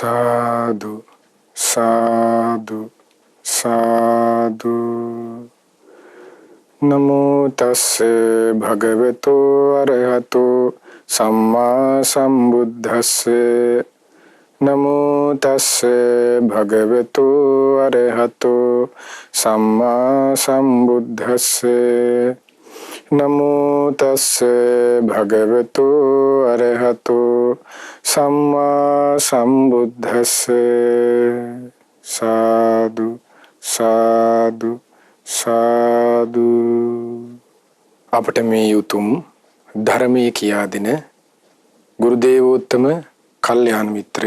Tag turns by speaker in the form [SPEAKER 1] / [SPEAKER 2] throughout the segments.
[SPEAKER 1] साधु साधु साधु। नमो तस्से भगवतो अरहतो सम्मा संबुद्धस्से। नमो तस्से भगवतो अरहतो सम्मा संबुद्धस्से। नमो तस्से भगवतो अरहतो सम्मा संबुद्धस्से। साधु साधु साधु। අපට මේ උතුම් ධර්මයේ කියා දෙන ගුරුදේවෝත්තම කල්යාණ මිත්‍ර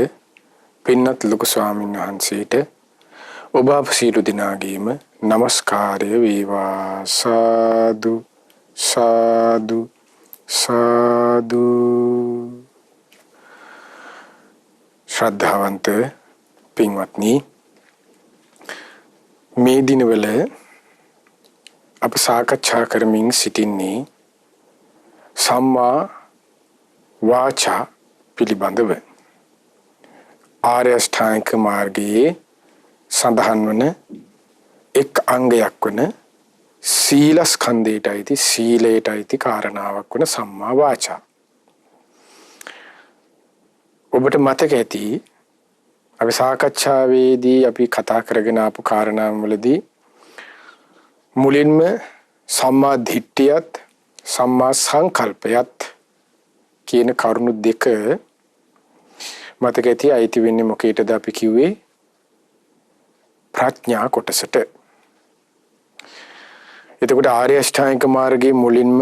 [SPEAKER 1] පින්වත් ලොකු ස්වාමීන් වහන්සේට ඔබ අප සියලු දෙනාගේම নমස්කාරය වේවා. සාදු සාදු සාදු. ශ්‍රද්ධාවන්ත පින්වත්නි, මේ දිනවල අප සාකච්ඡා කරමින් සිටින්නේ සම්මා වාචා පිළිබඳව. ආර්ය අෂ්ටාංගික මාර්ගයේ සඳහන් වන එක් අංගයක් වන සීල ස්කන්ධයට අයිති සීලයට අයිති කාරණාවක් වන සම්මා වාචා. ඔබට මතක ඇති අපි සාකච්ඡාවේදී අපි කතා කරගෙන ආපු කාරණාවලදී මුලින්ම සම්මා දිට්ඨියත් සම්මා සංකල්පයත් කියන කරුණු දෙක මතක ඇති අයිති වෙන්නේ මොකේටද? අපි කිව්වේ ප්‍රඥා කොටසට. එතකොට ආර්ය අෂ්ටාංගික මාර්ගයේ මුලින්ම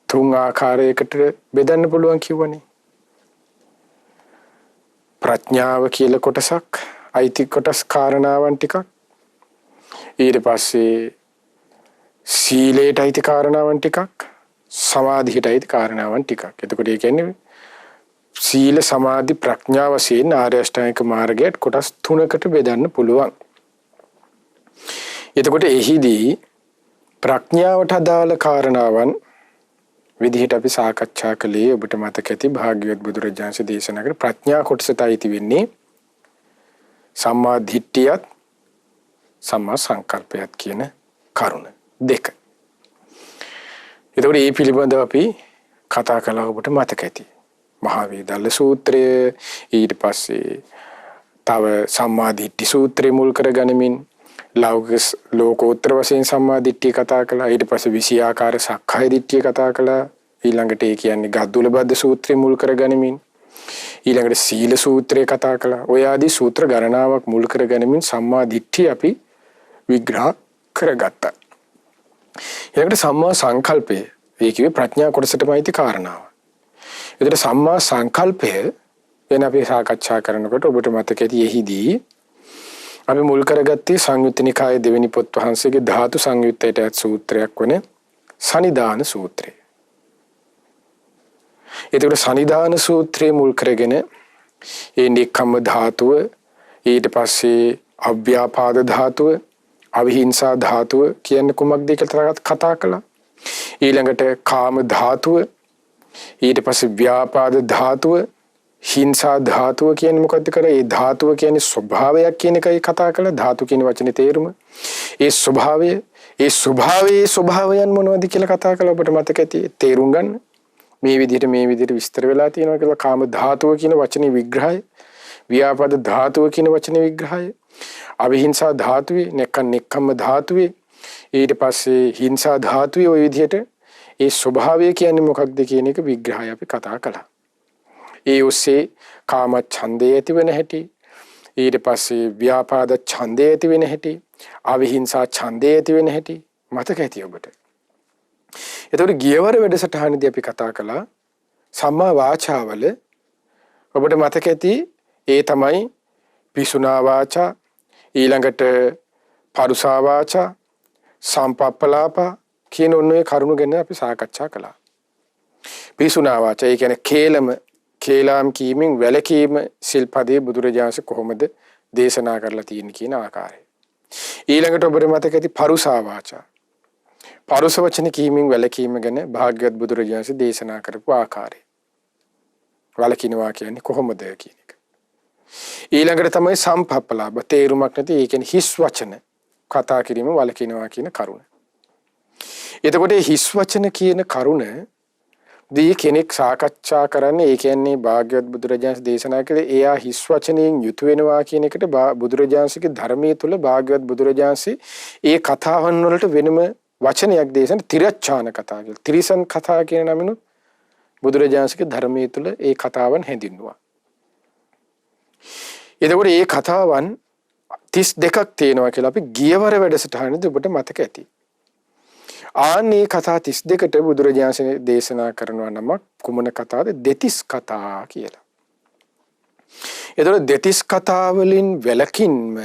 [SPEAKER 1] තුන් ආකාරයකට බෙදන්න පුළුවන් කිව්වනේ. ප්‍රඥාව කියලා කොටසක්, අයිති කොටස් කාරණාවන් ටිකක්, ඊට පස්සේ සීලයට අයිති කාරණාවන් ටිකක්, සමාධියට අයිති කාරණාවන් ටිකක්. එතකොට ඒ කියන්නේ සීල සමාධි ප්‍රඥා වශයෙන් ආර්ය අෂ්ටාංගික මාර්ගයට කොටස් තුනකට බෙදන්න පුළුවන්. එතකොට එහිදී ප්‍රඥාවට අදාළ කාරණාවන් විදිහට අපි සාකච්ඡා කළේ ඔබට මතක ඇති භාග්‍යවත් බුදුරජාණන් වහන්සේ දේශනා කළ ප්‍රඥා කොටසට අයිති වෙන්නේ සම්මා දිට්ඨියත් සම්මා සංකල්පයත් කියන කරුණ දෙක. එතකොට මේ පිළිබඳව අපි කතා කළා ඔබට මතක ඇති. මහා වේදල්ල සූත්‍රය, ඊට පස්සේ තව සම්මා දිට්ඨි සූත්‍රය මුල් කරගනිමින් ලෞකික ලෝකෝත්තර වශයෙන් සම්මා දිට්ඨිය කතා කළා. ඊට පස්සේ 20 ආකාර සක්කාය දිට්ඨිය කතා කළා. ඊළඟට ඒ කියන්නේ ගද්දුලබද්ද සූත්‍රය මුල් කරගනිමින් ඊළඟට සීල සූත්‍රය කතා කළා. ඔය ආදී සූත්‍ර ගණනාවක් මුල් කරගනිමින් සම්මා දිට්ඨිය අපි විග්‍රහ කරගත්තා. ඊළඟට සම්මා සංකල්පය, ඒ කිව්වේ ප්‍රඥා කොටසටම අයිති කාරණාව. ඒතර සම්මා සංකල්පය වෙන අපි සාකච්ඡා කරනකොට ඔබට මතක ඇති එහිදී අපි මුල් කරගත්තේ සංයුත්ත නිකායේ දෙවෙනි පොත් වහන්සේගේ ධාතු සංයුත්තයට ඇත් සූත්‍රයක් වන සනිදාන සූත්‍රය. ඒතකොට සනිදාන සූත්‍රයේ මුල් කරගෙන ඒ නික්කම්ම ධාතුව, ඊට පස්සේ අව්‍යාපාද ධාතුව, අවිහිංසා ධාතුව කියන්නේ කුමක්ද කියලා කතා කළා. ඊළඟට කාම ධාතුව, ඊට පස්සේ ව්‍යාපාද ධාතුව, හිංසා ධාතුව කියන්නේ මොකද්ද කරා? ඒ ධාතුව කියන්නේ ස්වභාවයක් කියන එකයි කතා කළා. ධාතු කියන වචනේ තේරුම. ඒ ස්වභාවයේ ස්වභාවයන් මොනවද කියලා කතා කළා. ඔබට මතක ඇති. තේරුම් ගන්න. මේ විදිහට විස්තර වෙලා තියෙනවා කියලා. කාම ධාතුව කියන වචනේ විග්‍රහය, ව්‍යාපාද ධාතුව කියන වචනේ විග්‍රහය, අවිහිංසා ධාතුවේ නෙක්ඛම්ම ධාතුවේ, ඊට පස්සේ හිංසා ධාතුවේ ওই විදිහට ඒ ස්වභාවය කියන්නේ මොකක්ද කියන එක විග්‍රහය අපි කතා කළා. ඒ ඔස්සේ කාම ඡන්දය ඇති වෙන හැටි, ඊට පස්සේ ව්‍යාපාද ඡන්දය ඇති වෙන හැටි, අවිහිංසා ඡන්දය ඇති වෙන හැටි මතක ඇති ඔබට. එතකොට ගියවර වැඩසටහනේදී අපි කතා කළා සම්මා වාචාවල. ඔබට මතක ඇති ඒ තමයි පිසුනා වාචා, ඊළඟට පරුසා වාචා, සම්පප්පලාපා කියන ඔන්නේ කරුණු ගැන අපි සාකච්ඡා කළා. පිසුනා වාචා ඒ කියන්නේ කේලම් කීමෙන් වැළකීම සිල්පදයේ බුදුරජාණන් කොහොමද දේශනා කරලා තියෙන්නේ කියන ආකාරය. ඊළඟට ඔබට මතක ඇති පරුසා වාචා. පරුස වචන කීමෙන් වැළකීම ගැන භාග්‍යවත් බුදුරජාණන් දේශනා කරපු ආකාරය. වැළකිනවා කියන්නේ කොහොමද කියන එක. ඊළඟට තමයි සම්පප්පලාප තේරුමක් නැති ඒ කියන්නේ හිස් වචන කතා කිරීම වළකිනවා කියන කරුණ. එතකොට හිස් වචන කියන කරුණ දී කෙනෙක් සාකච්ඡා කරන්නේ ඒ කියන්නේ භාග්‍යවත් බුදුරජාණන් දේශනා කළේ එයා හිස් වචනයෙන් යුතු වෙනවා කියන එකට බුදුරජාණන්ගේ ධර්මයේ තුල භාග්‍යවත් බුදුරජාණන්සේ ඒ කතාවන් වලට වෙනම වචනයක් දේශන තිරච්ඡාන කතා කියලා. තිරිසන් කතා කියන නමිනුත් බුදුරජාණන්ගේ ධර්මයේ තුල ඒ කතාවන් හැඳින්වුවා. එතකොට මේ කතාවන් 32ක් තියෙනවා කියලා අපි ගියවර වැඩසටහනේදී ඔබට මතක ඇති. ආන්නේ කතා 32ට බුදුරජාණන් දේශනා කරනවා නමක් කුමන කතාවද? දෙතිස් කතා කියලා. එතකොට දෙතිස් කතා වලින් වැලකින්ම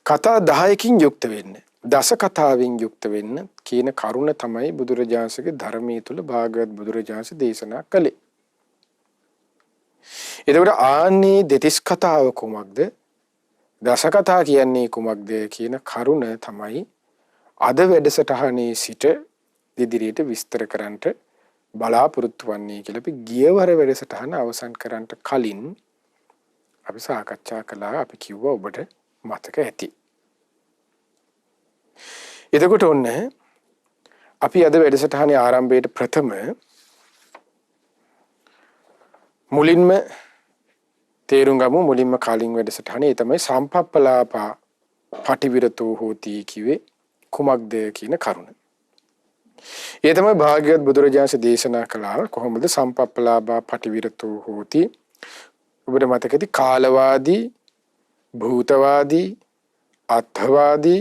[SPEAKER 1] කතා 10කින් යුක්ත වෙන්න, දස කතාවෙන් යුක්ත වෙන්න කියන කරුණ තමයි බුදුරජාණන්ගේ ධර්මයේ තුල භාගවත් බුදුරජාණන් දේශනා කළේ. එතකොට ආන්නේ දෙතිස් කතාව කුමක්ද? දස කතා කියන්නේ කුමක්ද කියන කරුණ තමයි අද වැඩසටහනේ සිට ඉදිරියට විස්තර කරන්නට බලාපොරොත්තු වෙන්නේ කියලා අපි ගියවර වැඩසටහන අවසන් කරන්නට කලින් අපි සාකච්ඡා කළා. අපි කිව්වා ඔබට මතක ඇති. එතකොට ඔන්න අපි අද වැඩසටහනේ ආරම්භයේ ප්‍රථම මුලින්ම තේරුම් ගමු මුලින්ම කාලින් වැඩසටහනේ තමයි සම්පප්පලාපා පටිවිරතෝ හෝති කිවේ කුමක්ද කියන කරුණ. ඒ තමයි භාග්‍යවත් බුදුරජාණන් දේශනා කළා කොහොමද සම්පප්පලාපා පටිවිරතෝ හෝති. ඔබට මතකද කාලවාදී, භූතවාදී, අත්ථවාදී,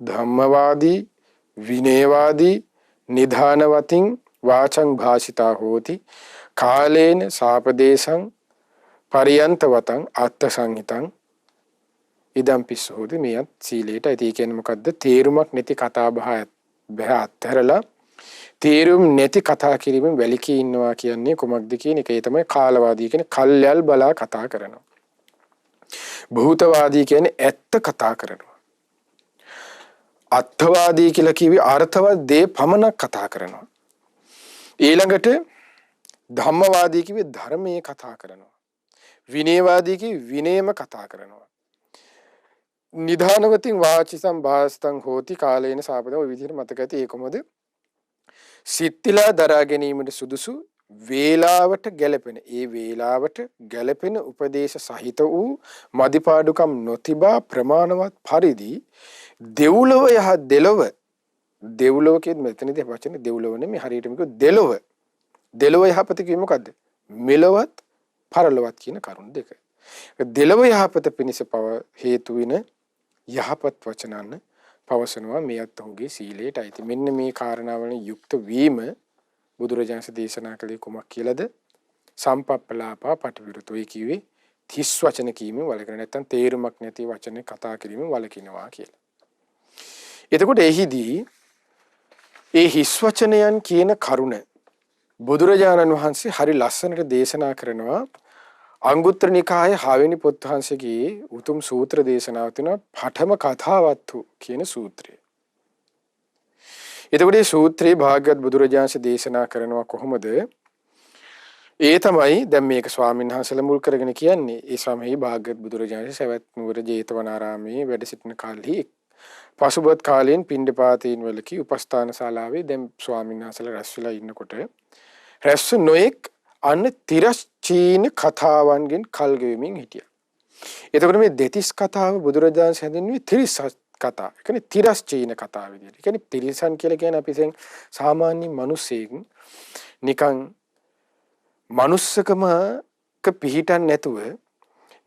[SPEAKER 1] ධම්මවාදී, විනයවාදී, නිධානවතින් වාචං භාෂිතා හෝති. කාලේන සාපදේශං පරියන්තවතං අත්ථ සංහිතං ඉදම් පිස්සෝද මෙයත් සීලයට ඇති. කියන්නේ මොකද්ද? තේරුමක් නැති කතා බහ අත්හැරලා තේරුම් නැති කතා කිරීමෙන් වැළකී ඉන්නවා කියන්නේ කොමක්ද කියන එක. ඒ තමයි කාලවාදී කියන්නේ කල්යල් බලා කතා කරනවා. භූතවාදී කියන්නේ ඇත්ත කතා කරනවා. අත්ථවාදී කියලා කිව්වේ අර්ථවත් දේ පමණක් කතා කරනවා. ඊළඟට ධම්මවාදී කිව්වේ ධර්මයේ කතා කරනවා. විනයවාදී කිව්වේ විනයම කතා කරනවා. නිධානවතින් වාචිසම් භාස්තං හෝති කාලේන සාපදම ඔය විදිහට මතක ඇති. ඒ කොහොමද? සිත්තිලා දරා ගැනීමට සුදුසු වේලාවට ගැලපෙන ඒ වේලාවට ගැලපෙන උපදේශ සහිත වූ මදිපාඩුකම් නොතිබා ප්‍රමාණවත් පරිදි දෙව්ලොව යහ දෙලොව දෙව්ලොව කියන මෙතනදී වචනේ දෙව්ලොව නෙමෙයි හරියටම කිව්ව දෙලොව. දෙලොව යහපත කිව්වේ මොකද්ද? මෙලොවත් පරලොවත් කියන කරුණු දෙක. දෙලොව යහපත පිණිස හේතු වෙන යහපත් වචනන්න පවසනවා මෙයත් ඔහුගේ සීලයට අයිති. මෙන්න මේ කාරණාවලින් යුක්ත වීම බුදුරජාණන් දේශනා කළේ කුමක් කියලාද? සම්පප්පලාපා පටිවිරතෝ. ඒ කිව්වේ තිස් වචන කීමෙන් වළකින නැත්නම් තේරුමක් නැති වචන කතා කිරීමෙන් වළකිනවා කියලා. එතකොට එහිදී ඒ හිස් වචනයන් කියන කරුණ බුදුරජාණන් වහන්සේ හරි ලස්සනට දේශනා කරනවා. අංගුත්තර නිකායේ 6 වෙනි පොත් වහන්සේගේ උතුම් සූත්‍ර දේශනාව තියෙනවා පඨම කතාවත්තු කියන සූත්‍රය. එතකොට මේ සූත්‍රයේ භාග්‍යවත් බුදුරජාණන් දේශනා කරනවා කොහොමද? ඒ තමයි දැන් මේක ස්වාමීන් වහන්සේලා මුල් කරගෙන කියන්නේ. ඒ සමයේ භාග්‍යවත් බුදුරජාණන් සවැත් නුවර ජේතවනාරාමයේ වැඩ සිටින කල්හි පසුබත් කාලයෙන් පිණ්ඩපාතීන් වලකී උපස්ථාන ශාලාවේ දැන් ස්වාමීන් වහන්සේලා රැස් වෙලා ඉන්නකොට රැස් නොඑක් අන්න තිරස්චීන කතාවන්ගෙන් කල් ගෙවමින් හිටියා. එතකොට මේ දෙතිස් කතාව බුදුරජාණන් හැඳින්වුවේ තිරිස් කතා. ඒ කියන්නේ තිරස්චීන කතා විදියට. ඒ කියන්නේ තිරිසන් කියලා කියන්නේ අපි දැන් සාමාන්‍ය මිනිස්සෙක් නිකන් මනුස්සකමක පිහිටන් නැතුව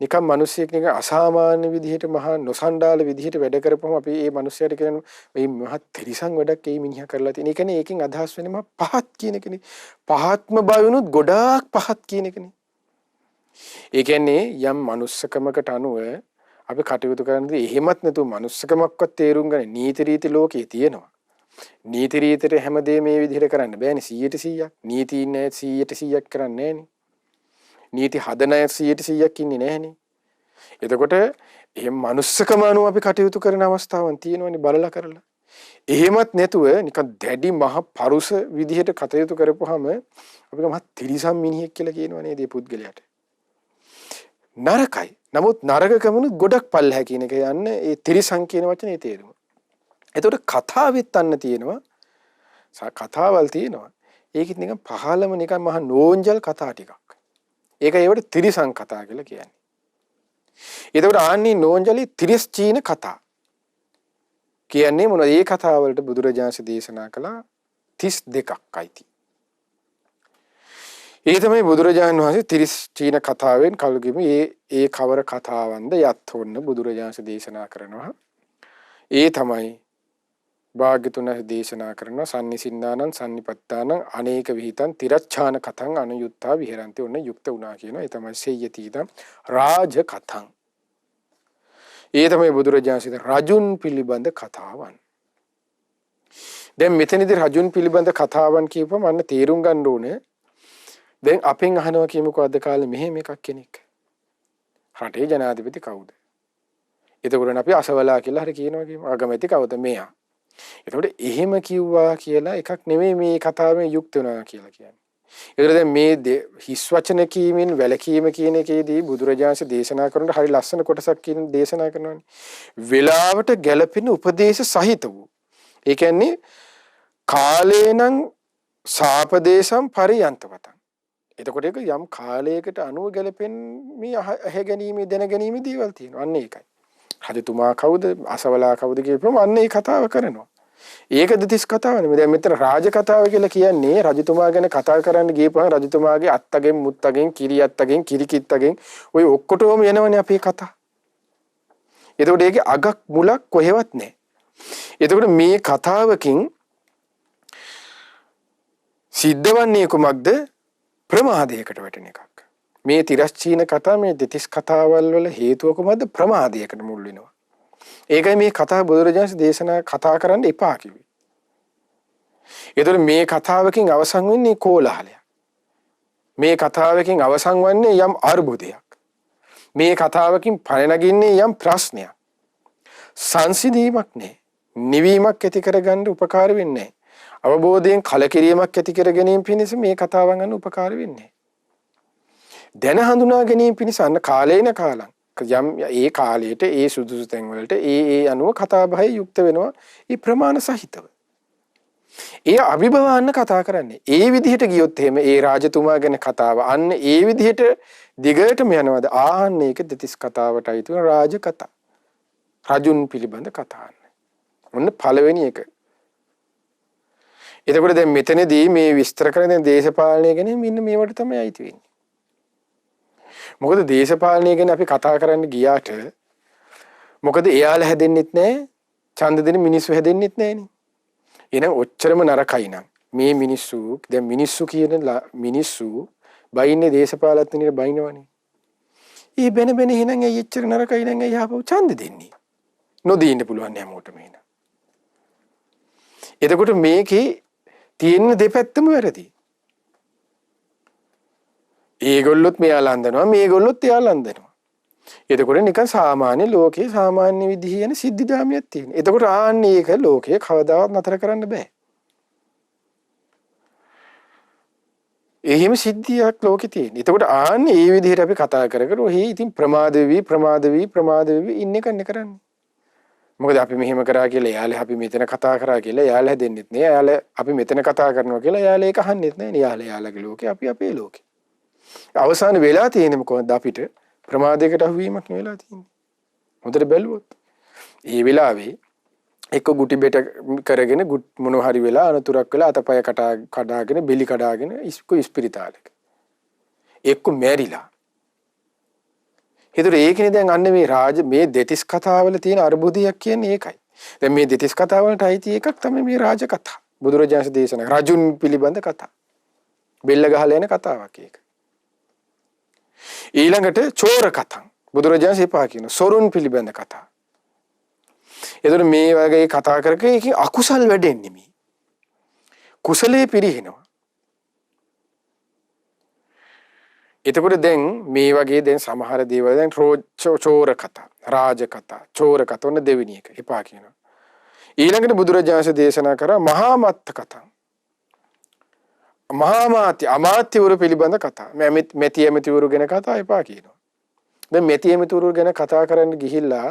[SPEAKER 1] නිකන් මිනිස්සෙක් නිකන් අසාමාන්‍ය විදිහට මහා නොසන්ඩාල විදිහට වැඩ කරපුවම අපි මේ මිනිස්සයාට කියනවා මේ මහා තිරිසන් වැඩක් ඒ මිනිහා කරලා තියෙන. ඒ කියන්නේ ඒකෙන් අදහස් වෙන්නේ මහා පහත් කියන එකනේ. පහත්ම බවුනුත් ගොඩාක් පහත් කියන එකනේ. ඒ කියන්නේ යම් මනුස්සකමකට අනුව අපි කටයුතු කරනදී එහෙමත් නැතුව මනුස්සකමක්වත් තේරුම් ගන්න නීති රීති ලෝකේ තියෙනවා. නීති රීතිට හැමදේම මේ විදිහට කරන්න බෑනේ 100%ක්. නීති ඉන්නේ 100%ක් කරන්නේ නෑනේ. නීති හදන 100%ක් ඉන්නේ නැහනේ. එතකොට එහෙම මනුස්සකම අනුව අපි කටයුතු කරන අවස්ථාවන් තියෙනවනේ බලලා කරලා. එහෙමත් නැතුව නිකන් දැඩි මහ පරුස විදිහට කටයුතු කරපුවාම අපි මහ තිරිසන් මිනිහෙක් කියලා කියනවා නේද මේ පුද්ගලයාට. නරකයි. නමුත් නරකකමනු ගොඩක් පල්ලහැ කියන එක යන්නේ ඒ තිරිසං කියන වචනේ තේරුම. එතකොට කතාවෙත් අන්න තියෙනවා. කතාවල් තියෙනවා. ඒකෙත් නිකන් පහළම නිකන් මහා නෝන්ජල් කතා ටිකක්. ඒක ඒවට තිරිසං කතා කියලා කියන්නේ. එතකොට ආන්නේ නෝන්ජලි තිරිස්චීන කතා කියන්නේ මොනවද? මේ කතාවලට බුදුරජාණන් දේශනා කළා 32ක් අයිති. ඒ තමයි බුදුරජාණන් වහන්සේ තිරිස්චීන කතාවෙන් කල්ගෙම ඒ කවර කතාවන්ද යත් හොන්න බුදුරජාණන් දේශනා කරනවා. ඒ තමයි භාග්‍යතුන් දේශනා කරන සම්නිසින්නානං සම්නිපත්තානං අනේක විහිතං තිරච්ඡාන කතං අනුයුත්තා විහෙරන්ති. ඔන්න යුක්ත වුණා කියනවා. ඒ තමයි සේයතිදම් රාජ කතං. ඒ තමයි බුදුරජාණන් රජුන් පිළිබඳ කතාවන්. දැන් මෙතනදී රජුන් පිළිබඳ කතාවන් කියපුවම අන්න තේරුම් ගන්න ඕනේ. දැන් අපෙන් අහනවා කියමුකෝ අද කාලේ මෙහෙම එකක් කෙනෙක්. රටේ ජනාධිපති කවුද? එතකොට අපි අසවලා කියලා හරි කියනවා කියමු. අගමැති කවුද? මෙයා. එතකොට එහෙම කිව්වා කියලා එකක් නෙමෙයි මේ කතාවෙන් යුක්ත වෙනවා කියලා කියන්නේ. ඒතර දැන් මේ හිස් වචන කීමෙන් වැළකීම කියන එකේදී බුදුරජාණන් දේශනා කරන හරි ලස්සන කොටසක් කියන දේශනා කරනවානේ. වෙලාවට ගැළපෙන උපදේශ සහිත වූ. ඒ කියන්නේ කාලේනං සාපදේශම් පරියන්තවතං. එතකොට ඒක යම් කාලයකට අනුව ගැළපෙන මේ ඇහැ ගැනීම දැන ගැනීම දේවල් තියෙනවා. අන්න ඒකයි. රජතුමා කවුද අසවලා කවුද කියපුවම අන්න ඒ කතාව කරනවා. ඒකද තිස් කතාව නෙමෙයි. දැන් මෙතන රාජ කතාව කියලා කියන්නේ රජතුමා ගැන කතා කරන්න ගියපුවම රජතුමාගේ අත්තගෙන් මුත්තගෙන් කිරි අත්තගෙන් කිරි කිත්තගෙන් ওই ඔක්කොටම එනවනේ අපේ කතා. එතකොට ඒකේ අගක් මුලක් කොහෙවත් නැහැ. එතකොට මේ කතාවකින් සිද්ධවන්නේ කුමක්ද? ප්‍රමාදයකට වැටෙන එකක්. මේ තිරස්චීන කතා මේ දෙතිස් කතාවල් වල හේතුව කොහොමද? ප්‍රමාදයකට මුල් වෙනවා. ඒකයි මේ කතා බුදුරජාණන් දේශනා කතා කරන්න එපා කිව්වේ. ඒතර මේ කතාවකින් අවසන් වෙන්නේ කෝලහලයක්. මේ කතාවකින් අවසන් වන්නේ යම් අර්බුදයක්. මේ කතාවකින් පණ නගින්නේ යම් ප්‍රශ්නයක්. සංසිඳීමක් නෑ. නිවීමක් ඇති කරගන්න උපකාර වෙන්නේ නෑ. අවබෝධයෙන් කලකිරීමක් ඇති කර ගැනීම පිණිස මේ කතාවන් ගන්න උපකාර වෙන්නේ. දැන හඳුනා ගැනීම පිණිස අන්න කාලේන කාලං යම් ඒ කාලයට ඒ සුදුසු තැන් වලට ඒ අනුව කතා බහේ යුක්ත වෙනවා. ඒ ප්‍රමාණ සහිතව. ඒ අභිභවන්න කතා කරන්නේ. ඒ විදිහට ගියොත් එහෙම ඒ රාජතුමා ගැන කතාව අන්න ඒ විදිහට දිගටම යනවාද? ආන්න ඒක දෙතිස් කතාවට අයිති වෙන රාජ කතා. රජුන් පිළිබඳ කතා. ඔන්න පළවෙනි එක. එතකොට දැන් මෙතනදී මේ විස්තර කරන දේශපාලනය ගැන මෙන්න මේවට තමයි අයිති වෙන්නේ. මොකද දේශපාලනය ගැන අපි කතා කරන්න ගියාට මොකද එයාලා හැදෙන්නෙත් නැහැ, ඡන්ද දෙන මිනිස්සු හැදෙන්නෙත් නැහනේ. එහෙනම් ඔච්චරම නරකයි නම් මේ මිනිස්සු දැන් මිනිස්සු කියන මිනිස්සු බයින්නේ දේශපාලනඥයන්ට බයිනවනේ. ඊ බෙන එහෙනම් ඇයි එච්චර නරකයි නම් ඇයි ආපහු ඡන්ද දෙන්නේ? නොදී ඉන්න පුළුවන් හැමෝටම එහෙනම්. එතකොට මේකේ තියෙන දෙපැත්තම වැරදි. ඒගොල්ලොත් මෙයාලා අඳනවා, මේගොල්ලොත් එයාලා අඳනවා. එතකොට නිකන් සාමාන්‍ය ලෝකේ සාමාන්‍ය විදිහේ යන සිද්ධාමියක් තියෙනවා. එතකොට ආන්නේ ඒක ලෝකේ කවදාවත් නතර කරන්න බෑ. එහෙම සිද්ධියක් ලෝකේ තියෙන. එතකොට ආන්නේ මේ විදිහට අපි කතා කර ඔහි ඉතින් ප්‍රමාද වෙවි ඉන්න එකනේ කරන්නේ. මොකද අපි මෙහෙම කරා කියලා එයාලා අපි මෙතන කතා කරා කියලා එයාලා හැදෙන්නෙත් නෑ. එයාලා අපි මෙතන කතා කරනවා කියලා එයාලා ඒක අහන්නෙත් නෑ. එයාලගේ ලෝකේ අපි අපේ ලෝකේ. අවසාන වෙලා තියෙන්නේ මොකද? අපිට ප්‍රමාදයකට අහුවීමක් නෙවෙලා තියෙන්නේ. හොඳට බැලුවොත් ඒ වෙලාවේ එක්ක ගුටි බෙට කරගෙන මොනවා හරි වෙලා අනතුරක් වෙලා අතපය කඩාගෙන බෙලි කඩාගෙන ඉස්පිරිතාලෙක එක්ක මැරිලා. ඒතර ඒකනේ දැන් අන්න මේ දෙතිස් කතාවල තියෙන අර්බුදයක් කියන්නේ ඒකයි. දැන් මේ දෙතිස් කතාවලට අයිති එකක් තමයි මේ රාජ කතා. බුදුරජාණන් දේශනා රජුන් පිළිබඳ කතා. බෙල්ල ගහලා යන කතාවක් ඒක. ඊළඟට චෝර කතා. බුදුරජාණන් සේපා කියන සොරුන් පිළිබඳ කතා. එතකොට මේ වගේ කතා කරක එකකින් අකුසල් වැඩෙන්නේ නෙමෙයි. කුසලයේ පිරිහිනවා. එතකොට දැන් මේ වගේ දැන් සමහර දේවල් දැන් චෝර කතා, රාජ කතා, චෝර කතා ඔන්න දෙවෙනි එක එපා කියනවා. ඊළඟට බුදුරජාණන් දේශනා කරා මහා මත්ත කතා. මහා මාත්‍ය අමාත්‍යවරු පිළිබඳ කතා. මෙති ඇමතිවරු ගැන කතා එපා කියනවා. දැන් මෙතිය මෙතුරු ගැන කතා කරන්න ගිහිල්ලා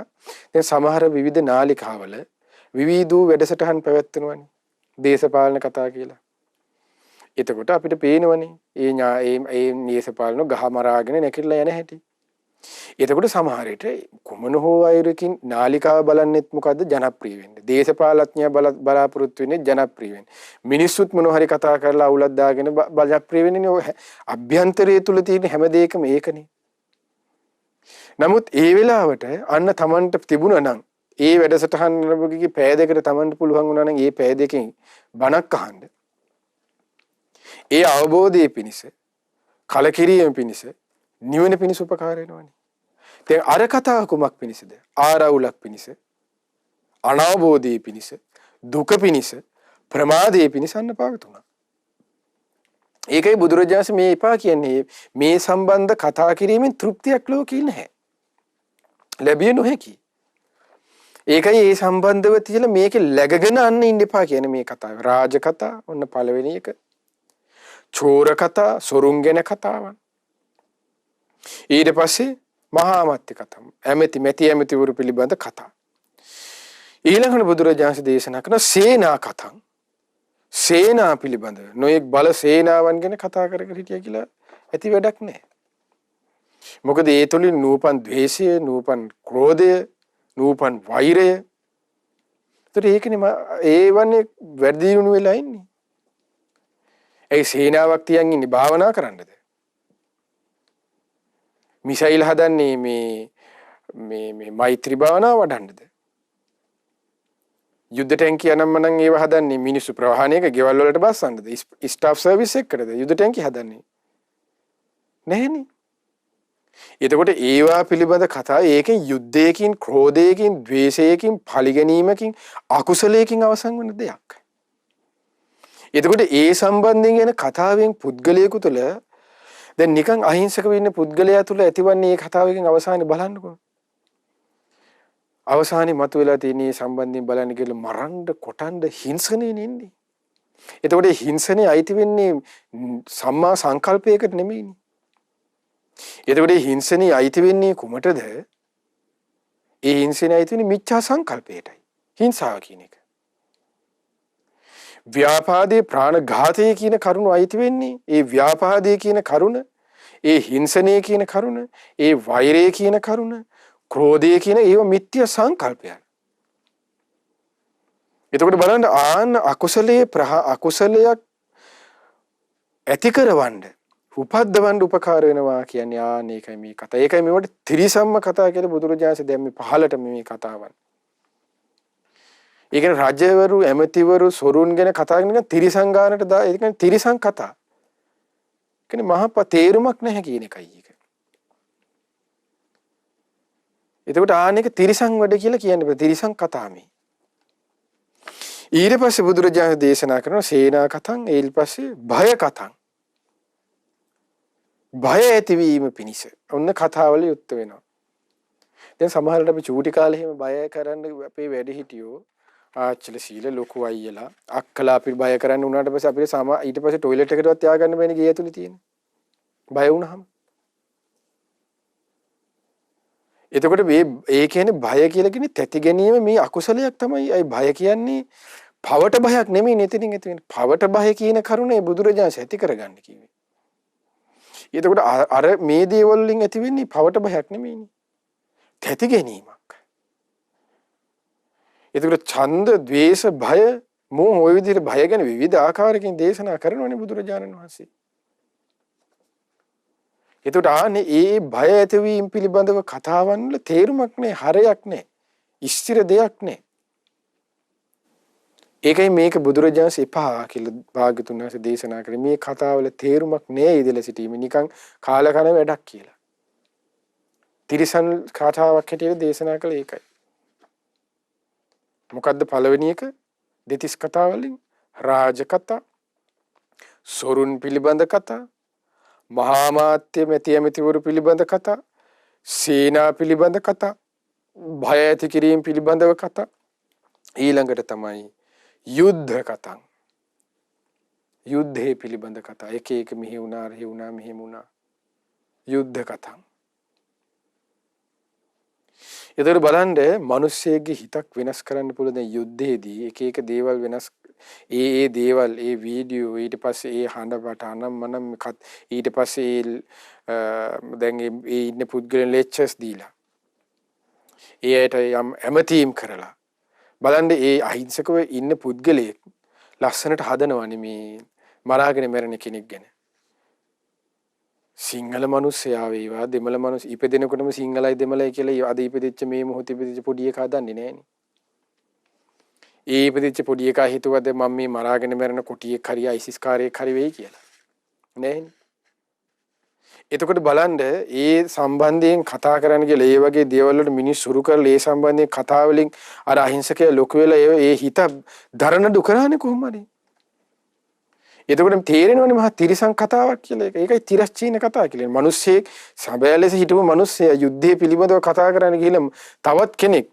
[SPEAKER 1] දැන් සමහර විවිධ නාලිකාවල විවිධ වැඩසටහන් පැවැත්වෙනවනේ. දේශපාලන කතා කියලා. එතකොට අපිට පේනවනේ ඒ දේශපාලන ගහ මරාගෙන නැකිලා යන හැටි. එතකොට සමහර විට කොමන හෝ අයුරකින් නාලිකාව බලන්නෙත් මොකද්ද ජනප්‍රිය වෙන්නේ. දේශපාලඥයා බලාපොරොත්තු වෙන්නේ ජනප්‍රිය වෙන්න. මිනිස්සුත් මොන හරි කතා කරලා අවුලක් දාගෙන ජනප්‍රිය වෙන්නේ ඔය අභ්‍යන්තරයේ තුල තියෙන හැම දෙයකම ඒකනේ. නමුත් ඒ වෙලාවට අන්න Tamanට තිබුණා නම් ඒ වැඩසටහන් නරඹගිගේ පෑ දෙකට Tamanට පුළුවන් වුණා නම් ඒ පෑ දෙකෙන් බණක් අහන්න. ඒ අවබෝධයේ පිණිස කලකිරීම පිණිස නිවන පිණිස උපකාර වෙනවනේ. දැන් අර කතාව කුමක් පිණිසද? ආරවුලක් පිණිස, අනවබෝධයේ පිණිස, දුක පිණිස, ප්‍රමාදයේ පිණිස අන්න පාවිතුණා. ඒකයි බුදුරජාණන් මේ එපා කියන්නේ මේ සම්බන්ධ කතා කිරීමෙන් තෘප්තියක් ලෝකේ නැහැ. ලැබිය නොහැකි. ඒකයි ඒ සම්බන්ධව තියලා මේකේ läගගෙන අන්න ඉන්න එපා කියන මේ කතාව. රාජ කතා ඔන්න පළවෙනි එක. චෝර කතා, සොරුන් ගැන කතාවන්. ඊට පස්සේ මහා මත්ති කතා. ඇමතිවරු පිළිබඳ කතා. ඊළඟට බුදුරජාණන් දේශනා කරන සේනා කතා. සේනා පිළිබඳ නොයෙක් බල සේනාවන් ගැන කතා කර කර හිටියා කියලා ඇති වැඩක් නැහැ. මොකද ඒ තුලින් නූපන් ද්වේෂය, නූපන් ක්‍රෝධය, නූපන් වෛරය. ඒතර ඒකනේ ඒවන්නේ වැඩි දියුණු වෙලා ඉන්නේ. ඒ සේනාවක් තියන් ඉන්නේ භාවනා කරන්නද? මිසයිල් හදන්නේ මේ මෛත්‍රී භාවනාව වඩන්නද? යුද්ධ ටැංකිය නම්මනම් ඒව හදන්නේ මිනිස්සු ප්‍රවාහණයක ගෙවල් වලට බස්සන්නද? ස්ටාෆ් සර්විස් එකකටද යුද්ධ ටැංකිය හදන්නේ? නැහෙනේ. එතකොට ඒවා පිළිබඳ කතා ඒකෙන් යුද්ධයකින්, ක්‍රෝධයකින්, ද්වේෂයකින්, පරිගැනීමකින්, අකුසලයකින් අවසන් වෙන දෙයක්. එතකොට ඒ සම්බන්ධයෙන් යන කතාවෙන් පුද්ගලයෙකු තුළ දැන් නිකන් අහිංසක වෙන්න පුද්ගලයා තුළ ඇතිවන්නේ මේ කතාවකින් අවසානේ බලන්නකෝ. අවසානේ මතුවලා තියෙන සම්බන්ධයෙන් බලන්න කියලා මරන්න, කොටන්න, හිංසනේ ඉන්නේ. එතකොට හිංසනේ අයිති වෙන්නේ සම්මා සංකල්පයකට නෙමෙයිනේ. එතකොට හිංසනේ අයිති වෙන්නේ කුමටද? ඒ හිංසනේ අයිති වෙන්නේ මිච්ඡා සංකල්පයටයි. හිංසාව කියන එක. ව්‍යාපාදේ ප්‍රාණඝාතය කියන කරුණ අයිති වෙන්නේ ඒ ව්‍යාපාදේ කියන කරුණ, ඒ හිංසනය කියන කරුණ, ඒ වෛරය කියන කරුණ, ක්‍රෝධය කියන ඒව මිත්‍යා සංකල්පයන්. එතකොට බලන්න ආන්න අකුසලයක් ඇති කරවන්න, උපද්දවන්න උපකාර වෙනවා කියන්නේ ඒකයි මේ කතාව. ඒකයි මේවට ත්‍රිසම්ම කතා කියලා බුදුරජාණන් දැම්මේ පහලට මේ කතාවන්. ඒ කියන්නේ රජවරු, ඇමතිවරු, සොරුන් ගැන කතා කරන ත්‍රිසංගානට ඒ කියන්නේ ත්‍රිසං කතා. කියන්නේ මහා තේරුමක් නැහැ කියන එකයි ඒක. එතකොට ආනෙක ත්‍රිසං වැඩ කියලා කියන්නේ ත්‍රිසං කතා මේ. ඊට පස්සේ බුදුරජාණන් දේශනා කරන සේනා කතං, ඊට පස්සේ භය කතං. භය ඇතිවීම පිණිස ඔන්න කතාවල යුක්ත වෙනවා. දැන් සමහරවිට අපි චූටි කාලේ එහෙම බය කරන්න අපේ වැඩි හිටියෝ ආච්චිල සීල ලොකු අයියලා අක්කලා අපි බය කරන්න උනාට පස්සේ අපිට ඊට පස්සේ টয়ලට් එකටවත් ය아가න්න බෑනේ ගේ ඇතුලේ තියෙන. බය වුණාම. එතකොට ඒ කියන්නේ බය කියලා කියන්නේ තැති ගැනීම මේ අකුසලයක් තමයි. අයි බය කියන්නේ පවට බයක් නෙමෙයි නෙතින් ඇති වෙන්නේ. පවට බය කියන කරුණේ බුදුරජාණන් ඇති කරගන්න කිව්වේ. එතකොට අර මේ දේවල් වලින් ඇති වෙන්නේ පවට බයක් නෙමෙයිනේ. තැති ගැනීමක්. එතකොට ඡන්ද, ද්වේෂ, භය, මෝහ ඔය විදිහට භය ගැන විවිධ ආකාරයකින් දේශනා කරනවනේ බුදුරජාණන් වහන්සේ. එතකොට ආනේ ඒ භය ඇතිවීම පිළිබඳව කතාවන් වල තේරුමක් නැහැ, හරයක් නැහැ, ස්ථිර දෙයක් නැහැ. ඒකයි මේක බුදුරජාණන් එපා කියලා භාග්‍යතුන් වහන්සේ දේශනා කරේ. මේ කතාවල තේරුමක් නැහැ ඉදලා සිටීම නිකන් කාලකන වැඩක් කියලා. තිරිසන් කතාවක් හැටියට දේශනා කළේ ඒකයි. මොකද්ද පළවෙනි එක? දෙතිස් කතා වලින් රාජ කතා, සොරුන් පිළිබඳ කතා, මහා මාත්‍ය මෙතිවරු පිළිබඳ කතා, සේනා පිළිබඳ කතා, භය ඇති කිරීම පිළිබඳව කතා. ඊළඟට තමයි යුද්ධ කතා. යුද්ධේ පිළිබඳ කතා. එක මෙහි වුණා, මෙහෙ වුණා, මෙහෙම වුණා. යුද්ධ කතා. ඒතර බලන්න මිනිස්සෙගේ හිතක් වෙනස් කරන්න පුළුවන් දැන් යුද්ධයේදී එක දේවල් වෙනස් ඒ දේවල් ඒ වීඩියෝ ඊට පස්සේ ඒ හඬ අනම්මනම් ඊට පස්සේ දැන් ඒ ඉන්න පුද්ගලයන් ලෙක්චර්ස් දීලා ඒයට යම් ඇමතීම් කරලා බලන්න ඒ අහිංසකව ඉන්න පුද්ගලයෙක් ලස්සනට හදනවනේ මේ මරාගෙන මැරෙන කෙනෙක් ගැන සිංහල මිනිස්සයා වේවා දෙමළ මිනිස් ඉපදෙනකොටම සිංහලයි දෙමළයි කියලා අද ඉපදෙච්ච මේ මොහොතේ ඉපදෙච්ච පොඩි එකා දන්නේ නැහනේ. ඒ ඉපදෙච්ච පොඩි එකා හිතුවද මම මේ මරාගෙන මැරෙන කොටියෙක් හරි අයිසිස් කාර්යයක් හරි වෙයි කියලා. නැහනේ. එතකොට බලන්න ඒ සම්බන්ධයෙන් කතා කරන්න කියලා ඒ වගේ දේවල් වලට මිනිස් සුරු කරලා ඒ සම්බන්ධයෙන් කතා වලින් අර අහිංසකයා ලොකු වෙලා ඒ හිත දරන දුකරානේ කොහොමද? එතකොට තේරෙනවනේ මහා තිරිසන් කතාවක් කියලා. ඒකයි තිරස්චීන කතාව කියලා. මිනිස්සෙක් සබය ලෙස හිටපු මිනිස්සයා යුද්ධය පිළිබඳව කතා කරන්න ගිහලා තවත් කෙනෙක්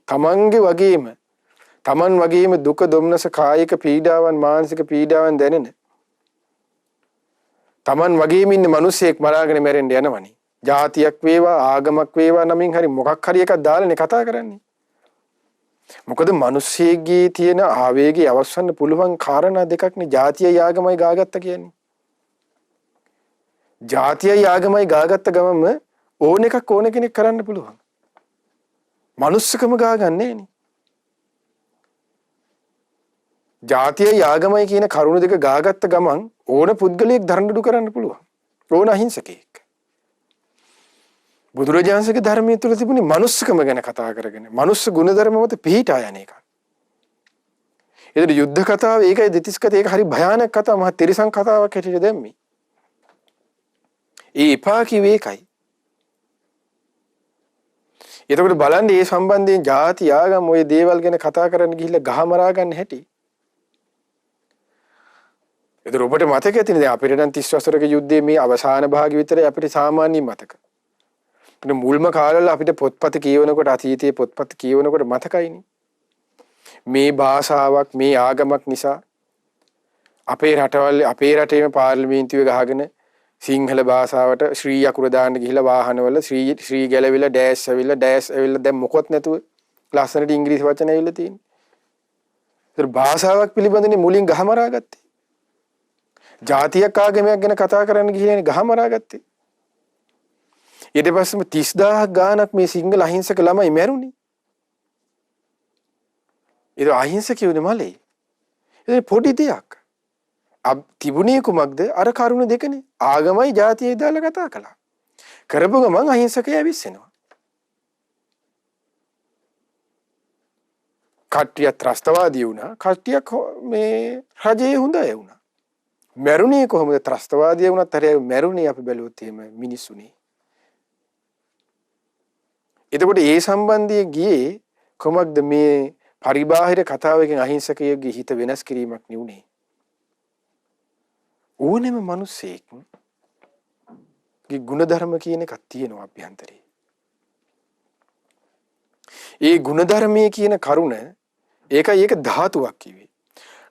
[SPEAKER 1] තමන් වගේම දුක දුම්නස කායික පීඩාවන් මානසික පීඩාවන් දැනෙන තමන් වගේම ඉන්න මිනිස්සෙක් මරාගෙන මැරෙන්න යනවනේ. ජාතියක් වේවා ආගමක් වේවා නමින් හරි මොකක් හරි එකක් දාලානේ කතා කරන්නේ. මොකද මිනිස්සෙගේ තියෙන ආවේගය අවස්සන්න පුළුවන් කාරණා දෙකක්නේ ජාතියයි ආගමයි ගාගත්ත කියන්නේ. ජාතියයි ආගමයි ගාගත්ත ගමම ඕන එකක් ඕන කෙනෙක් කරන්න පුළුවන්. මනුස්සකම ගාගන්නේ නේ. ජාතියයි ආගමයි කියන කරුණු දෙක ගාගත්ත ගමන් ඕන පුද්ගලයෙක් දරඬු කරන්න පුළුවන්. ඕන අහිංසකයෙක්. බුදුරජාණන්සේගේ ධර්මයේ තුල තිබුණේ මනුස්සකම ගැන කතා කරගෙන මනුස්ස ගුණධර්ම මත පිහිටා යන එක. ඒතර යුද්ධ කතාව ඒකයි දෙතිස් කතාව ඒක හරි භයානක කතාව මහා තිරිසන් කතාවක් හැටියට දැම්මේ. ඒ එපා කිව්වේ ඒකයි. එතකොට බලන්න මේ සම්බන්ධයෙන් ಜಾති ආගම් ওই දේවල් ගැන කතා කරන්න ගිහිල්ලා ගහ මරා ගන්න හැටි. ඒතර ඔබට මතක ඇතිනේ දැන් අපිට නම් 30 වසරක යුද්ධයේ මේ අවසාන භාගය විතරයි අපිට සාමාන්‍ය මතක. මුල්ම කාලවල අපිට පොත්පත් කියවනකොට අතීතයේ පොත්පත් කියවනකොට මතකයිනේ. මේ භාෂාවක් මේ ආගමක් නිසා අපේ රටේම පාර්ලිමේන්තුවේ ගහගෙන සිංහල භාෂාවට ශ්‍රී අකුර දාන්න ගිහිල්ලා වාහනවල ශ්‍රී ගැලවිලා ඩෑෂ් ඇවිල්ලා දැන් මොකොත් නැතුව ලස්සනට ඉංග්‍රීසි වචන ඇවිල්ලා තියෙන්නේ. ඒතර භාෂාවක් පිළිබඳනේ මුලින් ගහමරා ගත්තේ. ජාතියක් ආගමයක් ගැන කතා කරන්න ගිහින් ගහමරා ගත්තේ. ඊට පස්සේම 30000ක් ගාණක් මේ සිංහල අහිංසක ළමයි මැරුණේ. ඒක අහිංසකයෝනේ මලේ. ඒක පොඩි දෙයක්. තිබුණේ කුමක්ද? අර කරුණ දෙකනේ. ආගමයි ජාතියයි දාලා කතා කළා. කරපු ගමන් අහිංසකය ඇවිස්සෙනවා. කට්ටිය ත්‍රස්තවාදී වුණා. කට්ටියක් මේ රජයේ හොඳ අය වුණා. මැරුණේ කොහොමද? ත්‍රස්තවාදී වුණත් හරිය මැරුණේ අපි බැලුවොත් එහෙම මිනිස්සුනේ. එතකොට ඒ සම්බන්ධයේ ගියේ කොමක්ද මේ පරිබාහිර කතාවකින් අහිංසකයෙකුගේ හිත වෙනස් කිරීමක් නෙවුනේ. ඕනෙම මිනිස්සෙක්ගේ ගුණධර්ම කියන එකක් තියෙනවා අභ්‍යන්තරේ. ඒ ගුණධර්මයේ කියන කරුණ ඒක ධාතුවක් කිව්වේ.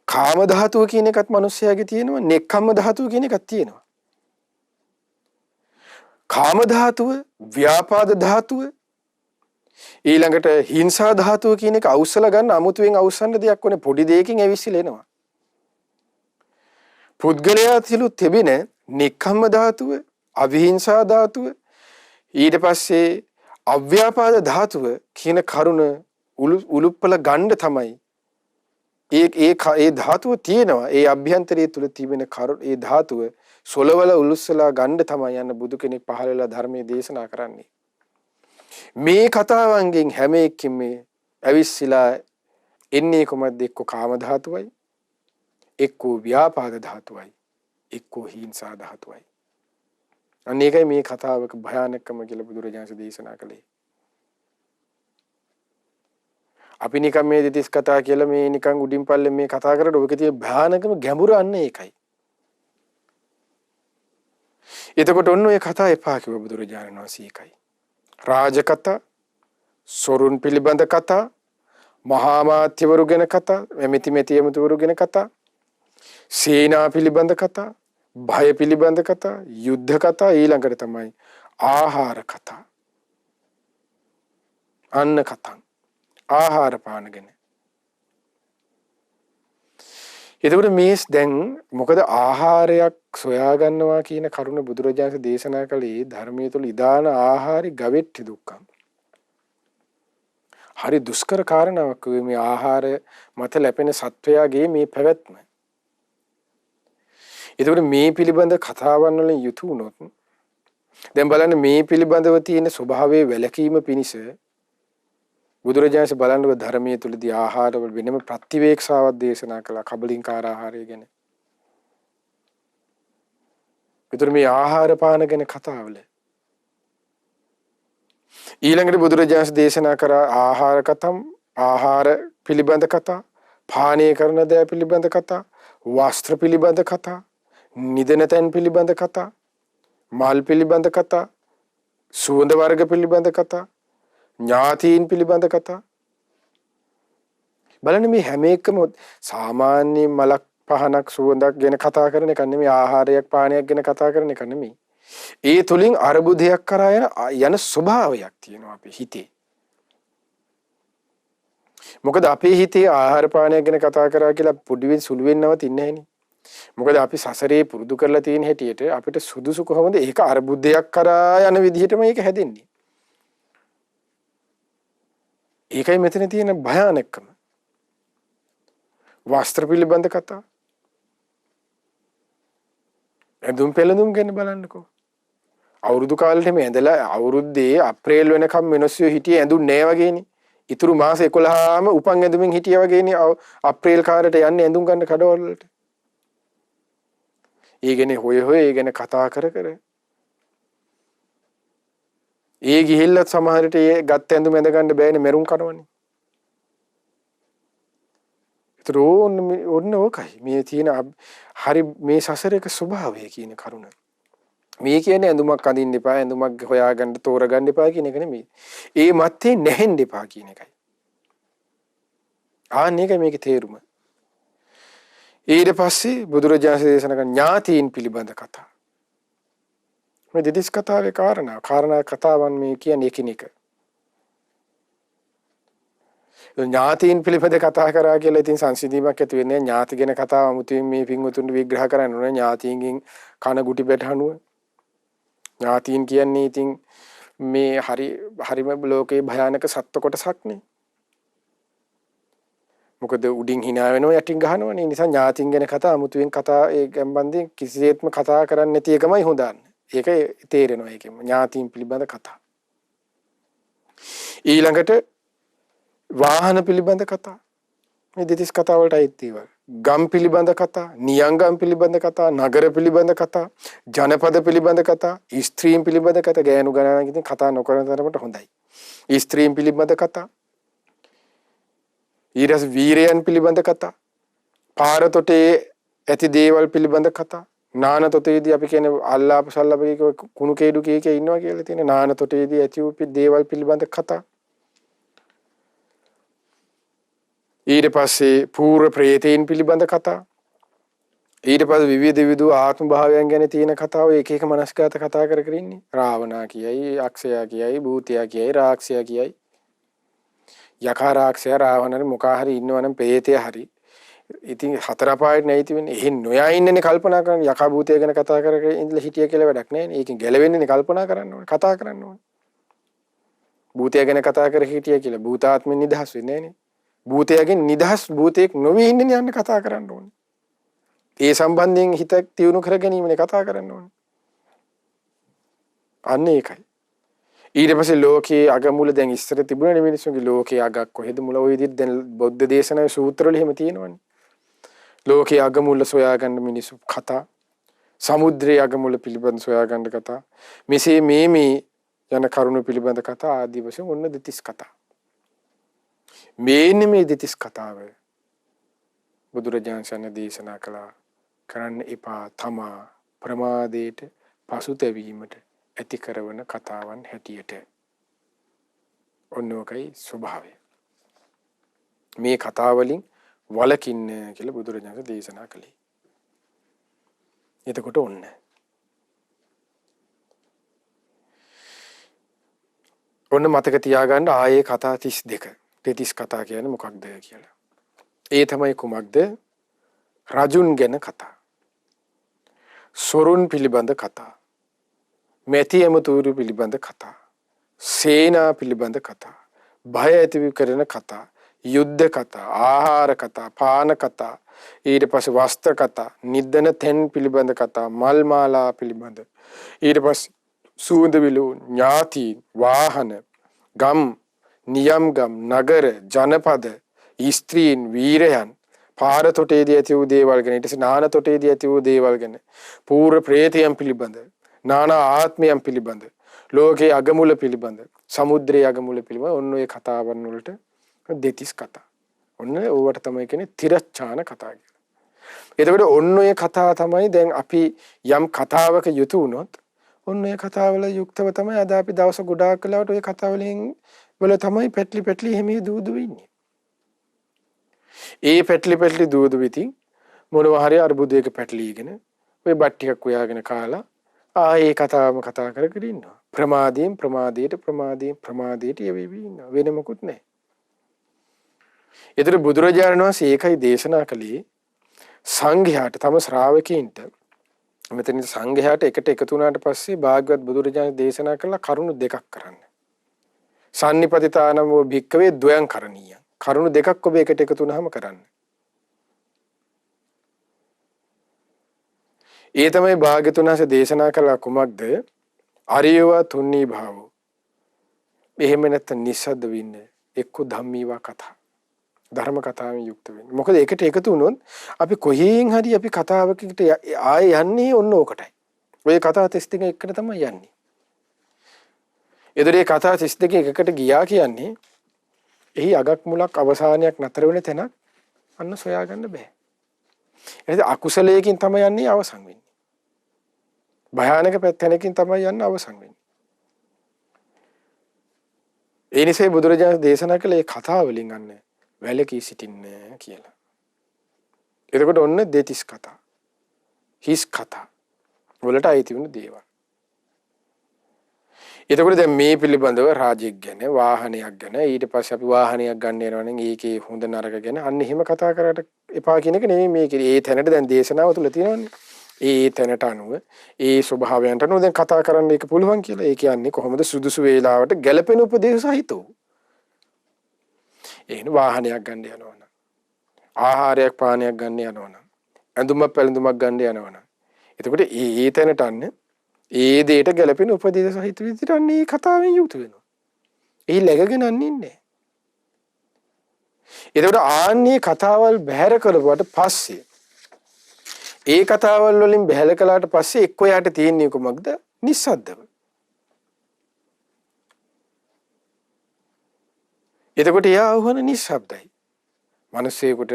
[SPEAKER 1] කාම ධාතුව කියන එකත් මිනිස්සයාගේ තියෙනවා, නෙක්ඛම්ම ධාතුව කියන එකක් තියෙනවා. කාම ධාතුව, ව්‍යාපාද ධාතුව ඊළඟට හිංසා ධාතුව කියන එක අවුස්සලා ගන්න අමුතුවෙන් අවුස්සන්න දෙයක් ඕනේ පොඩි දෙයකින් ඇවිස්සලා එනවා. පුද්ගලයා තිලු තිබෙන නික්කම්ම ධාතුව, අවිහිංසා ධාතුව, ඊට පස්සේ අව්‍යාපාද ධාතුව කියන කරුණ උලුප්පල ගන්න තමයි ඒ ධාතුව තියෙනවා. ඒ අභ්‍යන්තරයේ තුල තිබෙන ඒ ධාතුව සොලවල උලුස්සලා ගන්න තමයි යන බුදු කෙනෙක් පහළ වෙලා ධර්මයේ දේශනා කරන්නේ. මේ කතාවන්ගෙන් හැම එකකින්ම ඇවිස්සලා එන්නේ කොහොමද? එක්ක කාම ධාතුවයි, එක්ක ව්‍යාපාද ධාතුවයි, එක්ක හිංසා ධාතුවයි. අන්න ඒකයි මේ කතාවක භයානකම කියලා බුදුරජාණන් දේශනා කළේ. අපි නිකන් මේ දෙතිස් කතා කියලා මේ නිකන් උඩින් පල්ලෙන් මේ කතා කරලා ඔයක තියෙන භයානකම ගැඹුර අන්න ඒකයි. එතකොට ඔන්න ඔය කතා එපා කිව්ව බුදුරජාණන් වහන්සේ ඒකයි. රාජ කතා, සොරුන් පිළිබඳ කතා, මහා මාත්‍යවරු ගැන කතා, මෙතිමෙතියමතුවරු ගැන කතා, සේනා පිළිබඳ කතා, භය පිළිබඳ කතා, යුද්ධ කතා, ඊළඟට තමයි ආහාර කතා. අන්න කතං. ආහාර පාන ගැන. එතකොට මේ දැන් මොකද ආහාරයක් සොයා ගන්නවා කියන කරුණ බුදුරජාණන් දේශනා කළේ ධර්මයේ තුල ඉදාන ආහාරي ගවෙට්ටි දුක්ඛං. හරි දුෂ්කර කාරණාවක් මේ ආහාර මත ලැබෙන සත්වයාගේ මේ පැවැත්ම. එතකොට මේ පිළිබඳ කතාවන් වලින් යුතු වුණොත් දැන් බලන්න මේ පිළිබඳව තියෙන ස්වභාවයේ වැලකීම පිණිස බුදුරජාණන් බලන්න ධර්මයේ තුලදී ආහාර වල වෙනම ප්‍රතිවේක්ෂාවක් දේශනා කළා කබලින්කාර ආහාරය ගැන. ඒතර මේ ආහාර පාන ගැන කතාවල ඊළඟට බුදුරජාණන් දේශනා කරා ආහාර කතම් ආහාර පිළිබඳ කතා, පානය කරන දේ පිළිබඳ කතා, වස්ත්‍ර පිළිබඳ කතා, නිදන තැන් පිළිබඳ කතා, මල් පිළිබඳ කතා, සුවඳ වර්ග පිළිබඳ කතා, ඥාතීන් පිළිබඳ කතා. බලන්න මේ හැම එකම සාමාන්‍ය මලක් පහනක් සුවඳක් ගැන කතා කරන එක නෙමෙයි, ආහාරයක් පානයක් ගැන කතා කරන එක නෙමෙයි. ඒ තුලින් අරුබුදයක් කරා යන ස්වභාවයක් තියෙනවා අපේ හිතේ. මොකද අපේ හිතේ ආහාර පානයක් ගැන කතා කරා කියලා පොඩිවෙන් සුළුවෙන් නවතින්නේ නැහෙනි. මොකද අපි සසරේ පුරුදු කරලා තියෙන හැටියට අපිට සුදුසු කොහොමද ඒක අරුබුදයක් කරා යන විදිහටම ඒක හැදෙන්නේ. ඒකයි මෙතන තියෙන භයානකම. වස්ත්‍ර පිළිබඳ කතා. ඇඳුම් පෙළඳුම් ගැන බලන්නකෝ. අවුරුදු කාලෙට මේ ඇඳලා අවුරුද්දේ අප්‍රේල් වෙනකම් මිනිස්සු හිටියේ ඇඳුම් නෑ වගේනේ. ඉතුරු මාස 11ම උපන් ඇඳුමින් හිටියා වගේනේ අප්‍රේල් කාලෙට යන්නේ ඇඳුම් ගන්න කඩවල වලට. ඊගෙන හොය ඒ ගැන කතා කර ඒ ගිහිල්ලත් සමහරට ඒ ගත්ත ඇඳුම් ඇඳ ගන්න බෑනේ මෙරුම් කනවනේ. ඒතර ඕන්න ඕකයි මේ තියෙන හරි මේ සසරේක ස්වභාවය කියන කරුණ. මේ කියන්නේ ඇඳුමක් අඳින්න එපා, ඇඳුමක් හොයාගන්න තෝරගන්න එපා කියන එක නෙමෙයි. ඒ මැත්තේ නැහෙන්න එපා කියන එකයි. ආන්නේක මේකේ තේරුම. ඊට පස්සේ බුදුරජාණන් දේශනා කරන ඥාතීන් පිළිබඳ කතා. මේ දෙතිස් කතාවේ කාරණා කතාවන් මේ කියන්නේ එකිනෙක. ඥාතීන් පිළිබඳ කතා කරා කියලා ඉතින් සංසිඳීමක් ඇති වෙන්නේ ඥාති ගැන කතාව අමුතුවෙන් මේ පින්වතුන්ට විග්‍රහ කරන්න ඕනේ. ඥාතීන්ගෙන් කන ගුටි බැටහනුව ඥාතීන් කියන්නේ ඉතින් මේ හරිම ලෝකේ භයානක සත්ත්ව කොටසක්නේ. මොකද උඩින් hina වෙනවා යටින් ගහනවනේ. ඒ නිසා ඥාතීන් ගැන කතා අමුතුවෙන් කතා ඒ සම්බන්ධයෙන් කිසිසේත්ම කතා කරන්නේ නැති එකමයි හොඳන්නේ. ඒක තේරෙනවා ඒකෙම ඥාතීන් පිළිබඳ කතා. ඊළඟට වාහන පිළිබඳ කතා. මේ දෙතිස් කතා වලට අයිති ඒවා. ගම් පිළිබඳ කතා, නියංගම් පිළිබඳ කතා, නගර පිළිබඳ කතා, ජනපද පිළිබඳ කතා, ස්ත්‍රීන් පිළිබඳ කතා. ගෑනු ගණනක් ඉතින් කතා නොකරන තරමට හොඳයි. ස්ත්‍රීන් පිළිබඳ කතා. ඊරස් වීරයන් පිළිබඳ කතා. පාරතොටේ ඇති දේවල් පිළිබඳ කතා. නානතොටේදී අපි කියන්නේ අල්ලාප සල්ලාපේ කුණු කේඩු කීකේ ඉන්නවා කියලා තියෙන නානතොටේදී ඇති වූ දේවල් පිළිබඳ කතා. ඊට පස්සේ පූර්ව ප්‍රේතයන් පිළිබඳ කතා. ඊට පස්සේ විවිධ ආත්ම භාවයන් ගැන තියෙන කතාව එක එක මනස්ගත කතා කර ඉන්නේ. රාවණා කියයි, අක්ෂයා කියයි, භූතයා කියයි, රාක්ෂයා කියයි. යකා රාක්ෂයා රාවණනේ මොකා හරි ඉන්නවනම් ප්‍රේතය හරි. ඉතින් හතර පායට නැති වෙන්නේ. එහෙන් නොයා ඉන්නනේ කල්පනා කරන යකා භූතය ගැන කතා කර ඉඳලා හිටිය කියලා වැඩක් නැහැ නේ. ඒකෙන් ගැලවෙන්නේ කල්පනා කරන්න ඕනේ, කතා කරන්න ඕනේ. භූතය ගැන කතා කර හිටිය කියලා භූතාත්මෙන් නිදහස් වෙන්නේ නැහැ නේ. භූතයගෙන් නිදහස් භූතයක් නොවී ඉන්නේ යන්න කතා කරන්න ඕනේ. ඒ සම්බන්ධයෙන් හිත තියුණු කර ගැනීමනේ කතා කරන්න ඕනේ. අන්න ඒකයි. ඊට පස්සේ ලෝකයේ අගමුල දැන් ඉස්සර තිබුණනේ මිනිස්සුන්ගේ ලෝකයේ අගක් කොහෙද මුල ඔය විදිහට දැන් බෞද්ධ දේශනාවේ සූත්‍රවල එහෙම තියෙනවනේ. ලෝකයේ අගමුල සොයාගන්න මිනිස්සු කතා. සමුද්‍රයේ අගමුල පිළිබඳ සොයාගන්න කතා. මෙසේ මේ යන කරුණු පිළිබඳ කතා ආදී වශයෙන් ඔන්න දෙතිස් කතා. මේ දෙතිස් කතාව බුදුරජාණන් දේශනා කළා කරන්න එපා තමා ප්‍රමාදයට පසුතැවීමට ඇති කරන කතාවන් හැටියට. ඔන්නෝකයි ස්වභාවය. මේ කතා වලින් වලකින්න කියලා බුදුරජාණන් දේශනා කළේ. එතකොට ඔන්න ඔන්න මතක තියාගන්න ආයේ කතා 32. 33 කතා කියන්නේ මොකක්ද කියලා. ඒ තමයි කුමක්ද? රජුන් ගැන කතා. සොරුන් පිළිබඳ කතා. මෙති එමුතුරු පිළිබඳ කතා. සේනා පිළිබඳ කතා. භය ඇති කරන කතා. යුද්ධ කතා, ආහාර කතා, පාන කතා, ඊට පස්සේ වස්ත්‍ර කතා, නිදන තෙන් පිළිබඳ කතා, මල් මාලා පිළිබඳ, ඊට පස්සේ සූඳ විලවුන්, ඥාති, වාහන, ගම්, නියම් ගම්, නගර, ජනපද, ස්ත්‍රීන්, වීරයන්, පාර තොටේදී ඇති වූ දේවල් ගැන, ඊට පස්සේ නාන තොටේදී ඇති වූ දේවල් ගැන, පූර්ව ප්‍රේතයන් පිළිබඳ, නානා ආත්මයන් පිළිබඳ, ලෝකයේ අගමුල පිළිබඳ, සමුද්‍රයේ අගමුල පිළිබඳ ඔන්න ඔය කතාවන් වලට දෙතිස් කතා. ඔන්න ඕවට තමයි කියන්නේ තිරච්ඡාන කතා කියලා. එතකොට ඔන්න ඔය කතා තමයි දැන් අපි යම් කතාවක යුතු වුණොත් ඔන්න ඔය කතාවල යුක්තව තමයි අද අපි දවස ගොඩාක් කලාවට ඔය කතාවලින් වල තමයි පැටලි එහෙම දූදු වෙන්නේ. ඒ පැටලි දූදු විතින් මොනවා හරි අර්බුදයක පැටලීගෙන ඔය බත් ටිකක් උයාගෙන කාලා ආයේ කතාවම කතා කර කර ඉන්නවා. ප්‍රමාදයට යවෙවි ඉන්නවා. වෙන මොකුත් නැහැ. ඒතර බුදුරජාණන් වහන්සේ ඒකයි දේශනා කළේ සංඝයාට තම ශ්‍රාවකීන්ට මෙතන සංඝයාට එකට එකතු වුණාට පස්සේ භාග්‍යවත් බුදුරජාණන් දේශනා කළා කරුණු දෙකක් කරන්න. සම්නිපතිතානම භික්කවේ ද්වයං කරණීය. කරුණු දෙකක් ඔබ එකට එකතු වුණාම කරන්න. ඒ තමයි භාග්‍යතුන් වහන්සේ දේශනා කළා කුමක්ද? අරියවා තුන්නී භාවෝ. එහෙම නැත්නම් නිස්සද්ද වෙන්නේ එක්ක ධම්මීවා කතා. ධර්ම කතාවෙන් යුක්ත වෙන්නේ. මොකද ඒකට එකතු වුණොත් අපි කොහෙන් හරි අපි කතාවකට ආයේ යන්නේ ඔන්න ඕකටයි. ඔය කතා 32 එකට තමයි යන්නේ. ඒතරේ කතා 32 එකකට ගියා කියන්නේ එහි අගක් මුලක් අවසානයක් නතර වෙන තැනක් අන්න සොයා ගන්න බෑ. එහෙනම් අකුසලයකින් තමයි යන්නේ අවසන් වෙන්නේ. භයානක පැත්තකින් තමයි යන්නේ අවසන් වෙන්නේ. ඒ නිසා බුදුරජාණන් දේශනා කළේ කතා වලින් අන්නේ වැලකී සිටින්නේ කියලා. එතකොට ඔන්න දෙතිස් කතා. හිස් කතා. වලට අයිති වෙන දේවල්. එතකොට දැන් මේ පිළිබඳව රාජ්‍යයක් ගැන, වාහනයක් ගැන, ඊට පස්සේ අපි වාහනයක් ගන්න යනවා නම් ඒකේ හොඳ නරක ගැන අන්න එහෙම කතා කරාට එපා කියන එක නෙමෙයි මේකේ. ඒ තැනට දැන් දේශනාව තුල තියෙනවනේ. ඒ තැනට අනුව, ඒ ස්වභාවයන්ට අනුව දැන් කතා කරන්න ඒක පුළුවන් කියලා. ඒ කියන්නේ කොහොමද සුදුසු වේලාවට ගැළපෙන උපදේශ සහිතව. එහෙනම් වාහනයක් ගන්න යනවනම්, ආහාරයක් පානයක් ගන්න යනවනම්, ඇඳුමක් පැළඳුමක් ගන්න යනවනම්, එතකොට ඒ තැනට අන්න ඒ දෙයට ගැළපෙන උපදේශ සහිත විදිහට අන්න මේ කතාවෙන් යුතු වෙනවා. ඒ läගගෙන අන්නේ. එතකොට ආන්නේ කතාවල් බැහැර කළාට පස්සේ ඒ කතාවල් වලින් බැහැර කළාට පස්සේ එක්ක යාට තියෙන්නේ කොමක්ද? නිස්සද්දව. එතකොට යා වහන නිස්සබ්දයි. මිනිස්සෙකුට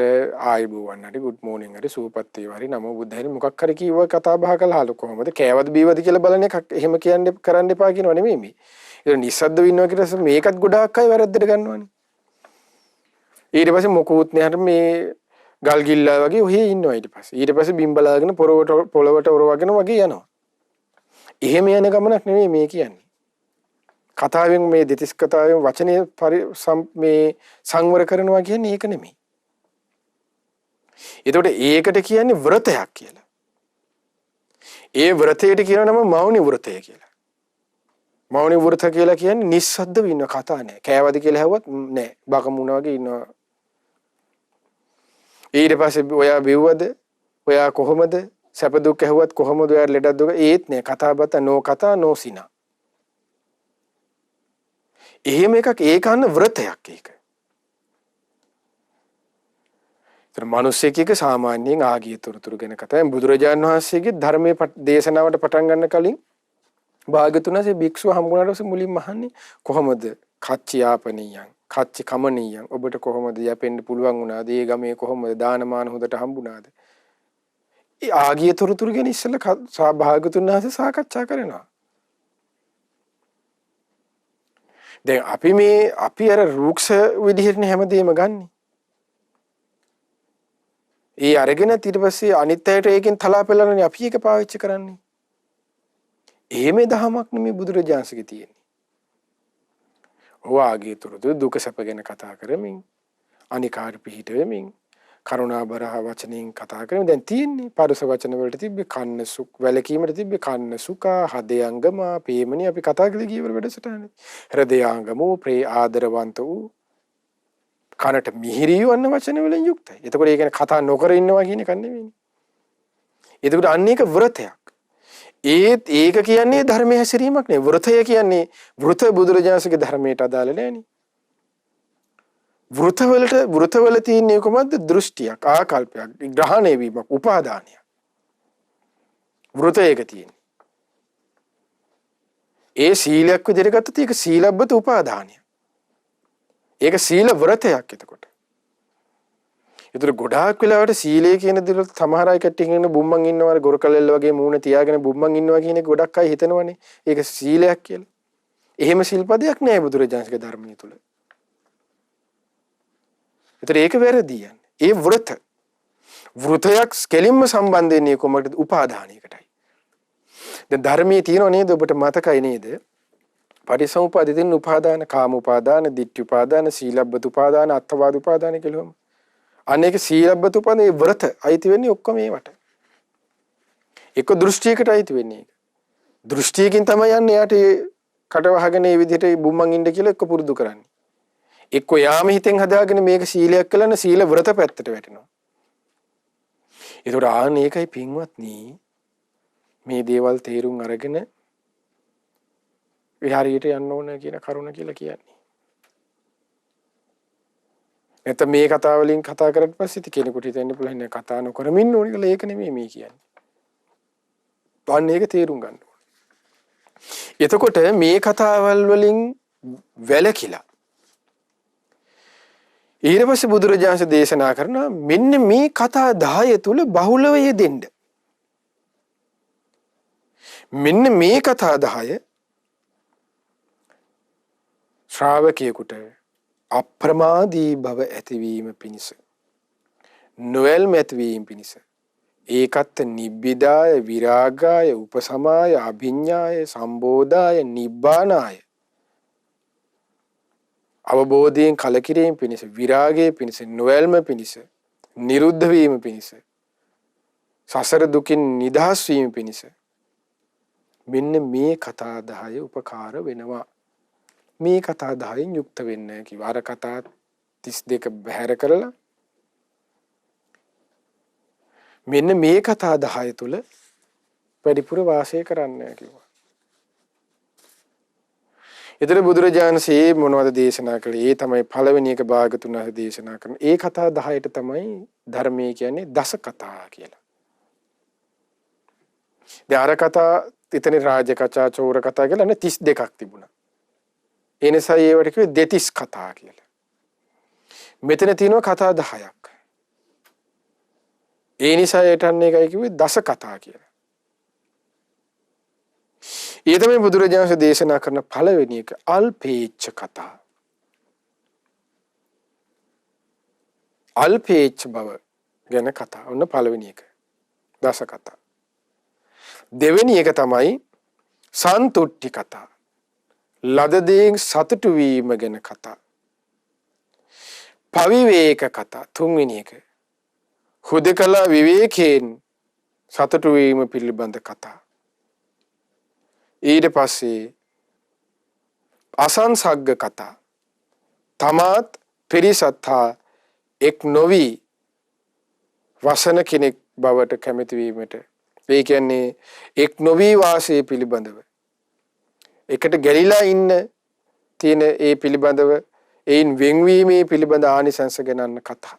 [SPEAKER 1] ආයිබෝවන් හරි good morning හරි සුවපත් වේවා හරි නමෝ බුද්ධ හරි මොකක් හරි කිව්ව කතා බහ කළාලු කොහොමද කෑවද බීවද කියලා බලන එකක් එහෙම කියන්නේ කරන්න එපා කියනව නෙමෙයි මේ. ඒක නිස්සද්ද වෙනවා කියලා මේකත් ගොඩාක් අය වැරද්දට ගන්නවනේ. ඊට පස්සේ මොකුත් නෑ මේ ගල් ගිල්ලා වගේ ඔහේ ඉන්නවා ඊට පස්සේ. ඊට පස්සේ බිම්බලාගෙන පොළවට ඔරවගෙන වගේ යනවා. එහෙම යන ගමනක් නෙමෙයි මේ කියන්නේ. කතාවෙන් මේ දෙතිස් කතාවෙන් වචනේ මේ සංවර කරනවා කියන්නේ ඒක නෙමෙයි. එතකොට ඒකට කියන්නේ වෘතයක් කියලා. ඒ වෘතයට කියන නම මෞනි වෘතය කියලා. මෞනි වෘත කියලා කියන්නේ නිස්සද්ද වෙන්න කතා නෑ. කෑවද කියලා හැවුවත් නෑ. බකමුණ වගේ ඉන්නවා. ඊට පස්සේ ඔයා බිව්වද? ඔයා කොහොමද? සැප දුක් ඇහුවත් කොහොමද? ඔයා ලෙඩක් දුක ඒත් නෑ. කතා බත නෝ කතා නෝ සිනා. එහෙම එකක් ඒකන්න වෘතයක් ඒක. ඒතර මිනිස්සෙක් සාමාන්‍යයෙන් ආගිය තොරතුරු ගැන කතා. බුදුරජාණන් වහන්සේගේ ධර්මයේ දේශනාවට පටන් ගන්න කලින් භාග්‍යතුන්සේ භික්ෂුව හම්බුනාට පස්සේ මුලින්ම අහන්නේ කොහොමද කච්චියාපනියන් කච්චි කමනියන් ඔබට කොහොමද යැපෙන්න පුළුවන් වුණාද? ඒ ගමේ කොහොමද දානමාන හොඳට හම්බුණාද? ඒ ආගිය තොරතුරු ගැන ඉස්සෙල්ලා භාග්‍යතුන්සේ සාකච්ඡා කරනවා. දැන් අපි අර රූක්ෂ විදිහටනේ හැමදේම ගන්නෙ. ඒ අරගෙන ඊට පස්සේ අනිත් අයට ඒකෙන් තලා පෙළනනේ අපි ඒක පාවිච්චි කරන්නේ. එහෙම දහමක් නෙමෙයි බුදුරජාණන්සේගේ තියෙන්නේ. වාගේ තුරුදු දුක සැප ගැන කතා කරමින් අනිකාර පිහිට වෙමින් කරුණාබර වචනෙන් කතා කරමින් දැන් තියෙන්නේ පරුස වචන වලට තිබ්බේ කන්න සුක් වැලකීමට තිබ්බේ කන්න සුකා හදයංගම ප්‍රේමණී අපි කතා කළේ කීවර වැඩසටහනේ හෘදයාංගමෝ ප්‍රේ ආදරවන්ත වූ කනට මිහිරි වන්න වචන වලින් යුක්තයි. එතකොට ඒ කියන්නේ කතා නොකර ඉන්නවා කියන එක නෙවෙයිනේ. එතකොට අන්න ඒක වෘතයක්. ඒක කියන්නේ ධර්මයේ හැසිරීමක් නෙවෙයි. වෘතය කියන්නේ වෘත බුදුරජාණන්සේගේ ධර්මයට අදාළ නෑනේ. වෘතවල තියෙන්නේ කොහොමද? දෘෂ්ටියක්, ආකල්පයක්, ග්‍රහණය වීමක්, උපාදානයක්. වෘතයක තියෙන්නේ. ඒ සීලයක් විදිහට ගත්තත් ඒක සීලබ්බත උපාදානය. ඒක සීල වෘතයක් එතකොට. ඒතර ගොඩාක් වෙලාවට සීලය කියන දේ සමහර අය කට්ටිය කියන බුම්මන් ඉන්නවා ගොරකලෙල්ල වගේ මූණ තියාගෙන බුම්මන් ඉන්නවා කියන එක ගොඩක් අය හිතනවනේ. ඒක සීලයක් කියලා. එහෙම සිල්පදයක් නෑ බුදුරජාණන්ගේ ධර්මයේ තුල. ඒතර ඒක වැරදි යන්නේ. ඒ වෘතයක් කෙලින්ම සම්බන්ධ වෙන්නේ කොහොමද? උපාදානයකටයි. දැන් ධර්මයේ තියෙනව නේද ඔබට මතකයි නේද? පටිසමුප්පාදේ තියෙන උපාදාන, කාම උපාදාන, ditthi උපාදාන, සීලබ්බත උපාදාන, අත්ථවාද උපාදාන කියලා. අනේක සීලබ්බත උපාදාන ඒ වෘත අයිති වෙන්නේ ඔක්කොම ඒවට. එක දෘෂ්ටියකට අයිති වෙන්නේ. දෘෂ්ටියකින් තමයි යන්නේ යාට කට වහගෙන මේ විදිහට බුම්මන් ඉන්න කියලා එක්ක පුරුදු කරන්නේ. එක්ක යාම හිතෙන් හදාගෙන මේක සීලයක් කළාන සීල වෘත පැත්තට වැටෙනවා. ඒතකොට ආනේකයි පින්වත්නි මේ දේවල් තේරුම් අරගෙන විහාරියට යන්න ඕන කියන කරුණ කියලා කියන්නේ. නැත්නම් මේ කතාව වලින් කතා කරලා පස්සේ කෙනෙකුට හිතෙන්න පුළුවන් නේ කතා නොකරමින් ඉන්න ඕනේ කියලා. ඒක නෙමෙයි මේ කියන්නේ. අන්න ඒක තේරුම් ගන්න ඕනේ. එතකොට මේ කතාවල් වලින් වැළකීලා ඊට පස්සේ බුදුරජාණන් දේශනා කරනවා මෙන්න මේ කතා 10 තුල බහුලව යෙදෙන්න. මෙන්න මේ කතා 10 ශ්‍රාවකයෙකුට අප්‍රමාදී බව ඇතිවීම පිණිස නොයල්ම ඇතිවීම පිණිස ඒකත් නිබ්බිදාය විරාගාය උපසමාය අභිඤ්ඤාය සම්බෝධාය නිබ්බානාය අවබෝධයෙන් කලකිරීම පිණිස විරාගයේ පිණිස නොයල්ම පිණිස නිරුද්ධ වීම පිණිස සසර දුකින් නිදහස් වීම පිණිස මෙන්න මේ කතා 10 උපකාර වෙනවා. මේ කතා 10න් යුක්ත වෙන්න කිව්වා. අර කතා 32 බැහැර කරලා මෙන්න මේ කතා 10 තුල වැඩිපුර වාසය කරන්න කිව්වා. ඊතර බුදුරජාණන්සේ මොනවද දේශනා කළේ? ඒ තමයි පළවෙනි එක භාගතුන් වහන්සේ දේශනා කරන. ඒ කතා 10ට තමයි ධර්මයේ කියන්නේ දස කතා කියලා. දැන් අර කතා එතන රාජ කතා, චෝර කතා කියලා නේ 32ක් තිබුණා. ඒ නිසා ඒවට කිව්වේ දෙතිස් කතා කියලා. මෙතන තියෙනවා කතා 10ක්. ඒ නිසා ඒටන්නේ එකයි කිව්වේ දස කතා කියලා. ඒ තමයි බුදුරජාණන් දේශනා කරන පළවෙනි එක අල්පේච්ඡ කතා. අල්පේච්ඡ බව ගැන කතා. ඔන්න පළවෙනි එක. දස කතා. දෙවෙනි එක තමයි සන්තුට්ටි කතා. ලද දෙයින් සතුටු වීම ගැන කතා. පවිවේක කතා තුන්වෙනි එක. හුදකලා විවේකයෙන් සතුටු වීම පිළිබඳ කතා. ඊට පස්සේ අසංසග්ග කතා. තමාත් පිරිසත්හා එක් නොවි වසන කෙනෙක් බවට කැමති වීමට. ඒ කියන්නේ එක් නොවි වාසය පිළිබඳව. එකට ගැලිලා ඉන්න තියෙන ඒ පිළිබඳව ඒන් වෙන්වීමේ පිළිබඳ ආනිසංස ගණන් කතා.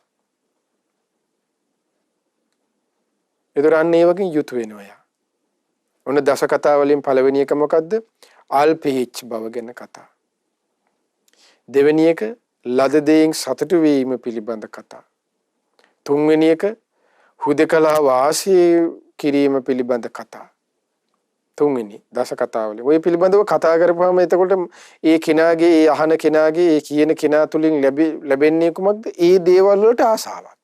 [SPEAKER 1] ඒතරන්නේ වගේ යුතු වෙනවා. ඔන්න දස කතා වලින් පළවෙනි එක මොකද්ද? අල්පේච්ඡ බව ගැන කතා. දෙවෙනි එක ලද දෙයින් සතුටු වීම පිළිබඳ කතා. තුන්වෙනි එක හුදකලා වාසය කිරීම පිළිබඳ කතා. තුන්වෙනි දස කතාවල ඔය පිළිබඳව කතා කරපුවාම එතකොට ඒ කෙනාගේ ඒ අහන කෙනාගේ ඒ කියන කෙනා තුලින් ලැබෙන්නේ කුමක්ද? ඒ දේවල් වලට ආසාවක්.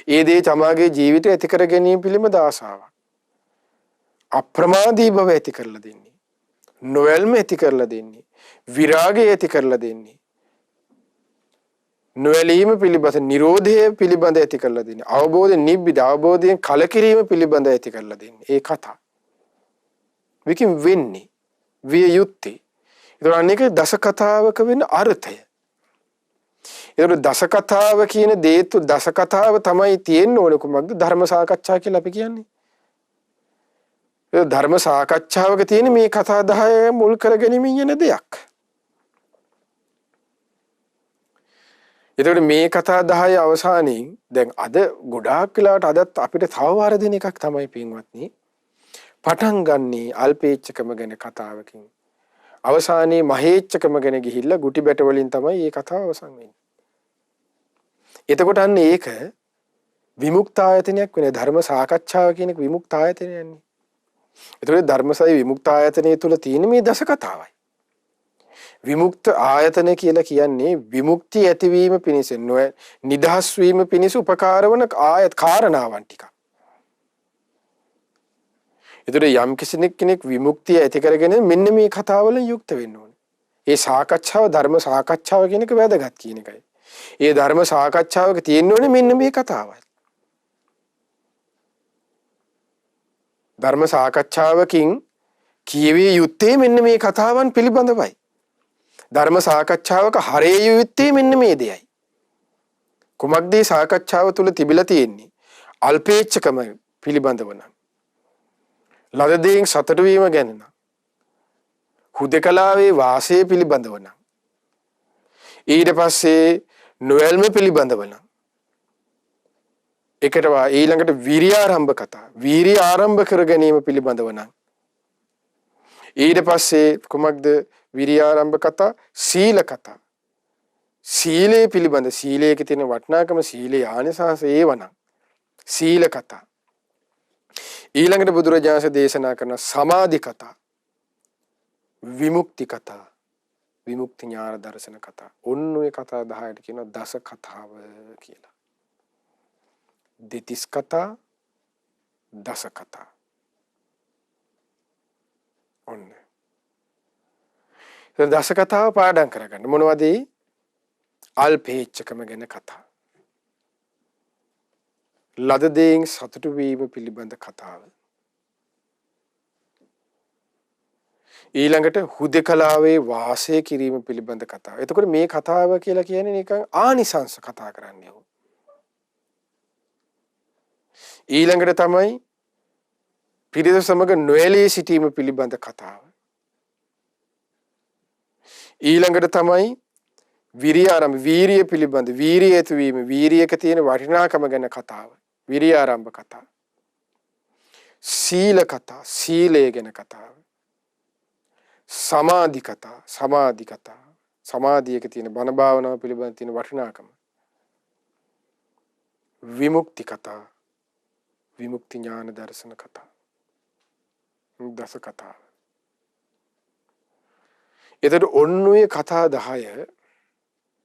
[SPEAKER 1] ඒ දේ තමාගේ ජීවිතය ඇති කර ගැනීම පිළිබඳ ආසාවක්. අප්‍රමාදී බව ඇති කරලා දෙන්නේ. නොයල්ම ඇති කරලා දෙන්නේ. විරාගය ඇති කරලා දෙන්නේ. නොඇලීම පිළිබඳ නිරෝධය පිළිබඳ ඇති කරලා දෙන්නේ. අවබෝධ නිබ්බිද අවබෝධයෙන් කලකිරීම පිළිබඳ ඇති කරලා දෙන්නේ. ඒ කතා. විකින් වෙන්නේ විය යුත්තේ. ඒතර අනේක දස කතාවක වෙන අර්ථය. ඒතර දස කතාව කියන දේතු දස කතාව තමයි තියෙන්න ඕන කුමක්ද? ධර්ම සාකච්ඡා කියලා අපි කියන්නේ. ඒ ධර්ම සාකච්ඡාවක තියෙන මේ කතා 10 මුල් කරගෙනමින් යන දෙයක්. එතකොට මේ කතා 10 අවසානයේ දැන් අද ගොඩාක් වෙලාවට අදත් අපිට තව වාර දෙන එකක් තමයි පින්වත්නි පටන් ගන්නේ අල්පේච්ඡකම ගැන කතාවකින් අවසානයේ මහේච්ඡකම ගැන ගිහිල්ලා ගුටි බැට වලින් තමයි මේ කතාව අවසන් වෙන්නේ. එතකොට අන්න ඒක විමුක්තායතනයක් වෙන ධර්ම සාකච්ඡාව කියන එක විමුක්තායතනයන්නේ. එතකොට ධර්මසයි විමුක්තායතනයේ තුල තියෙන මේ දස කතාවයි. විමුක්ත ආයතන කියලා කියන්නේ විමුක්තිය ඇතිවීම පිණිස නිදහස් වීම පිණිස උපකාර වන ආයත කාරණාවන් ටික. ඒතර යම් කෙනෙක් විමුක්තිය ඇති කරගෙන මෙන්න මේ කතාවලින් යුක්ත වෙන්න ඕනේ. ඒ සාකච්ඡාව ධර්ම සාකච්ඡාව කියන එක වැදගත් කියන එකයි. ඒ ධර්ම සාකච්ඡාවක තියෙන්න ඕනේ මෙන්න මේ කතාවයි. ධර්ම සාකච්ඡාවකින් කියවිය යුත්තේ මෙන්න මේ කතාවන් පිළිබඳවයි. ධර්ම සාකච්ඡාවක හරේ යුත්තේ මෙන්න මේ දෙයයි. කුමක්ද සාකච්ඡාව තුල තිබිලා තියෙන්නේ? අල්පේච්ඡකම පිළිබඳව නම්. ලද දෙයින් සතුට වීම ගැන නම්. හුදකලාවේ වාසය පිළිබඳව නම්. ඊට පස්සේ නොයල්ම පිළිබඳව නම්. එකටවා ඊළඟට වීර්යාරම්භ කතා. වීර්ය ආරම්භ කර ගැනීම පිළිබඳව නම්. ඊට පස්සේ කුමක්ද විරියාරම්භ කතා සීල කතා. සීලේ පිළිබඳ සීලයේ තියෙන වටිනාකම සීලේ ආනිසංස ඒවනම් සීල කතා. ඊළඟට බුදුරජාණන් දේශනා කරන සමාධි කතා. විමුක්ති කතා. විමුක්ති ඥාන දර්ශන කතා. ඔන්න ඔය කතා 10ට කියනවා දස කතාව කියලා. දෙතිස් කතා දස කතා. ඔන්න දස කතාව පාඩම් කරගන්න. මොනවද? අල්පේච්ඡකම ගැන කතා. ලද දෙයින් සතුටු වීම පිළිබඳ කතාව. ඊළඟට හුදකලාවේ වාසය කිරීම පිළිබඳ කතාව. එතකොට මේ කතාව කියලා කියන්නේ නිකන් ආනිසංස කතා කරන්නේ. ඊළඟට තමයි පිරිස සමග නොඇලී සිටීම පිළිබඳ කතාව. ඊළඟට තමයි විරියාරම්භ වීරිය පිළිබඳ වීරිය ඇතිවීම වීරියක තියෙන වටිනාකම ගැන කතාව. විරියාරම්භ කතා. සීල කතා සීලය ගැන කතාව. සමාධි කතා සමාධි කතා සමාධියක තියෙන බණ භාවනාව පිළිබඳ තියෙන වටිනාකම. විමුක්ති කතා විමුක්ති ඥාන දර්ශන කතා. දස කතාව. එතකොට ඔන්න ඔය කතා 10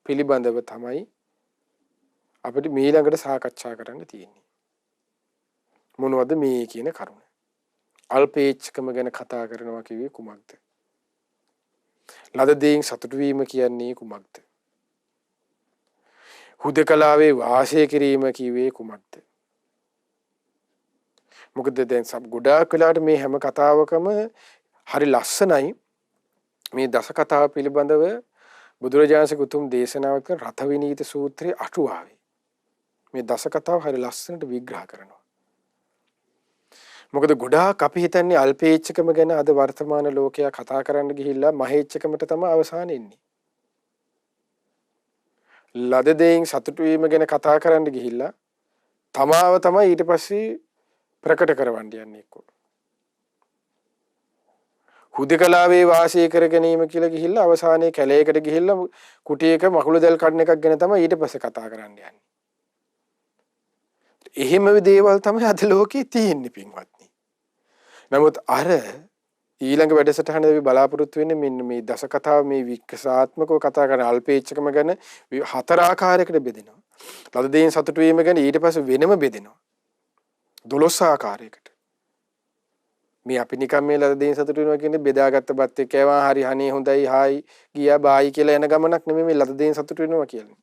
[SPEAKER 1] පිළිබඳව තමයි අපිට ඊළඟට සාකච්ඡා කරන්න තියෙන්නේ. මොනවද මේ කියන කරුණ? අල්පේච්ඡකම ගැන කතා කරනවා කිව්වේ කුමක්ද? ලද දෙයින් සතුටු වීම කියන්නේ කුමක්ද? හුදකලාවේ වාසය කිරීම කිව්වේ කුමක්ද? මොකද දැන් ගොඩාක් වෙලාවට මේ හැම කතාවකම හරි ලස්සනයි. මේ දස කතාව පිළිබඳව බුදුරජාණන්සේ උතුම් දේශනාවක් කරන රත විනීත සූත්‍රයේ අටුවාවේ මේ දස කතාව හරි ලස්සනට විග්‍රහ කරනවා. මොකද ගොඩාක් අපි හිතන්නේ අල්පේච්ඡකම ගැන අද වර්තමාන ලෝකයා කතා කරන්න ගිහිල්ලා මහේච්ඡකමට තමයි අවසානෙ එන්නේ. ලද දෙයින් සතුටු වීම ගැන කතා කරන්න ගිහිල්ලා තමාව තමයි ඊට පස්සේ ප්‍රකට කරවන්න යන්නේ එක්ක. හුදකලාවේ වාසය කර ගැනීම කියලා ගිහිල්ලා අවසානයේ කැලේකට ගිහිල්ලා කුටියක මකුළු දැල් කඩන එකක් ගැන තමයි ඊට පස්සේ කතා කරන්න යන්නේ. එහෙම දේවල් තමයි අද ලෝකේ තියෙන්නේ පින්වත්නි. නමුත් අර ඊළඟ වැඩසටහනේ අපි බලාපොරොත්තු වෙන්නේ මෙන්න මේ දස කතාව මේ වික්ෂාත්මකව කතා කරන අල්පේච්ඡකම ගැන 4 ආකාරයකට බෙදෙනවා. ලද දෙයින් සතුටු වීම ගැන ඊට පස්සේ වෙනම බෙදෙනවා. 12 ආකාරයකට. මේ අපි නිකන් මේ ලද දෙයින් සතුටු වෙනවා කියන්නේ බෙදාගත්ත බත් එක්ක ඒවා හරි හනේ හොඳයි හායි ගියා බායි කියලා එන ගමනක් නෙමෙයි මේ ලද දෙයින් සතුටු වෙනවා කියන්නේ.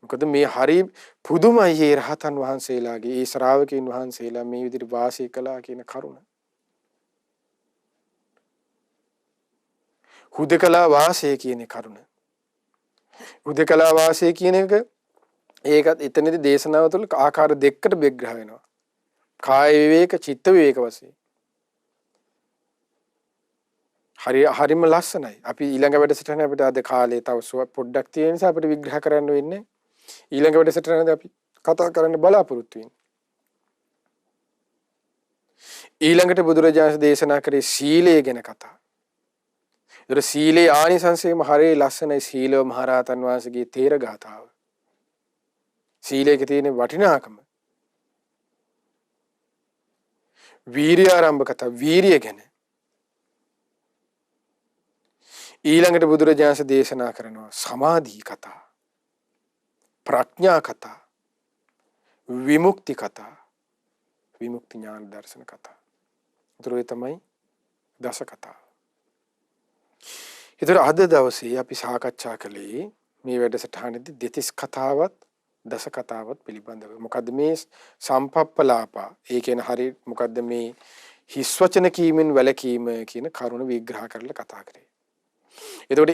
[SPEAKER 1] මොකද මේ හරි පුදුමයි මේ රහතන් වහන්සේලාගේ ඒ ශ්‍රාවකයන් වහන්සේලා මේ විදිහට වාසය කළා කියන කරුණ. හුදකලා වාසය කියන කරුණ. හුදකලා වාසය කියන එක ඒකත් එතනදී දේශනාව තුළ ආකාර දෙකකට විග්‍රහ වෙනවා. කාය විවේක චිත්ත විවේක වශයෙන්. හරිම ලස්සනයි. අපි ඊළඟ වැඩසටහන අපිට අද කාලේ තව පොඩ්ඩක් තියෙන නිසා අපිට විග්‍රහ කරන්න වෙන්නේ. ඊළඟ වැඩසටහනදී අපි කතා කරන්න බලාපොරොත්තු වෙන්නේ. ඊළඟට බුදුරජාණන් දේශනා කරේ සීලය ගැන කතා. ඒතර සීලේ ආනිසංසයම හරිය ලස්සනයි. සීලව මහරහතන් වහන්සේගේ තේර ගාථාව. සීලයේ තියෙන වටිනාකම. වීරිය ආරම්භ කතා වීරිය ගැන. ඊළඟට බුදුරජාණන් දේශනා කරනවා සමාධි කතා. ප්‍රඥා කතා. විමුක්ති කතා. විමුක්ති ඥාන දර්ශන කතා. ඒතර ඒ තමයි දස කතා. ඒතර අද දවසේ අපි සාකච්ඡා කළේ මේ වැඩසටහනේදී දෙතිස් කතාවත් දස කතාවත් පිළිබඳව. මොකද්ද මේ සම්පප්පලාපා? ඒ කියන්නේ හරි මොකද්ද මේ හිස් වචන කීමෙන් වැළකීම කියන කරුණ විග්‍රහ කරලා කතා කරේ. එතකොට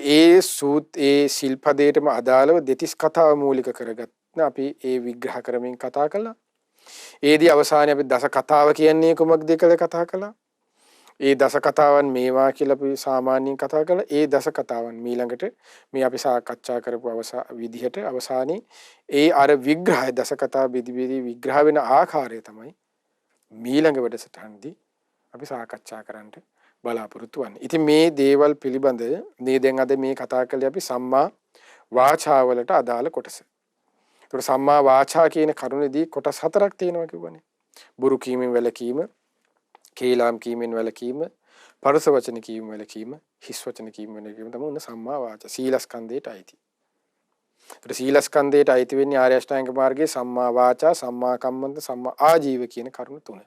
[SPEAKER 1] ඒ සිල්පදයටම අදාළව දෙතිස් කතාව මූලික කරගත්ත අපි ඒ විග්‍රහ කරමින් කතා කළා. ඒදී අවසානයේ අපි දස කතාව කියන්නේ කොමක්ද කියලා කතා කළා. ඒ දස කතාවන් මේවා කියලා අපි සාමාන්‍යයෙන් කතා කළා. ඒ දස කතාවන් ඊළඟට මේ අපි සාකච්ඡා කරපු විදිහට අවසානයේ ඒ අර විග්‍රහය දස කතා බෙදී විග්‍රහ වෙන ආකාරය තමයි ඊළඟ වැඩසටහනදී අපි සාකච්ඡා කරන්න බලාපොරොත්තු වෙන්නේ. ඉතින් මේ දේවල් පිළිබඳ මේ දැන් අද මේ කතා කළේ අපි සම්මා වාචා වලට අදාළ කොටස. ඒතර සම්මා වාචා කියන කරුණේදී කොටස් හතරක් තියෙනවා කිව්වනේ. බොරු කීමෙන් වැළකීම, කේලාම් කීමෙන් වැළකීම, පරස වචන කීමෙන් වැළකීම, හිස් වචන කීමෙන් වැළකීම තමයි උන සම්මා වාචා. සීලස්කන්ධයට අයිති. ඒතර සීලස්කන්ධයට අයිති වෙන්නේ ආර්ය අෂ්ටාංග මාර්ගයේ සම්මා වාචා, සම්මා කම්මන්ත, සම්මා ආජීව කියන කරුණු තුන.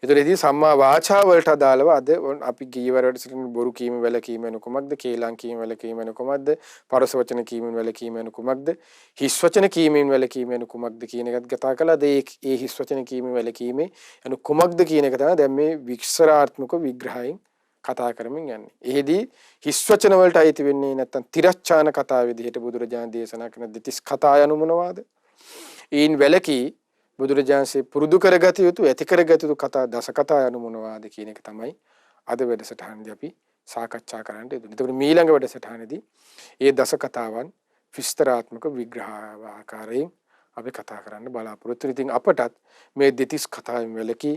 [SPEAKER 1] ඒතරේදී සම්මා වාචා වලට අදාළව අද අපි ගියවරට සිටින බොරු කීම වැළකීම වෙන කොමක්ද, කේලම් කීම වැළකීම වෙන කොමක්ද, පරස වචන කීම වැළකීම වෙන කොමක්ද, හිස් වචන කීමෙන් වැළකීම වෙන කොමක්ද කියන එකත් කතා කළා. ඒ හිස් වචන කීම වැළකීමේ අනු කොමක්ද කියන එක තමයි දැන් මේ වික්ෂරාත්මක විග්‍රහයෙන් කතා කරමින් යන්නේ. එහෙදී හිස් වචන වලට අයිති වෙන්නේ නැත්තම් තිරච්ඡාන කතා විදිහට බුදුරජාණන් දේශනා කරන දෙතිස් කතා යනු මොනවාද? ඊන් වැළකී බුදුරජාණන්සේ පුරුදු කරගත යුතු ඇති කරගත යුතු කතා දස කතා යනු මොනවාද කියන එක තමයි අද වැඩසටහනදී අපි සාකච්ඡා කරන්න යෙදුනේ. ඒකට ඊළඟ වැඩසටහනේදී මේ දස කතාවන් විස්තරාත්මක විග්‍රහ ආකාරයෙන් අපි කතා කරන්න බලාපොරොත්තු වෙනවා. ඉතින් අපටත් මේ දෙතිස් කතාවෙන් වැළකී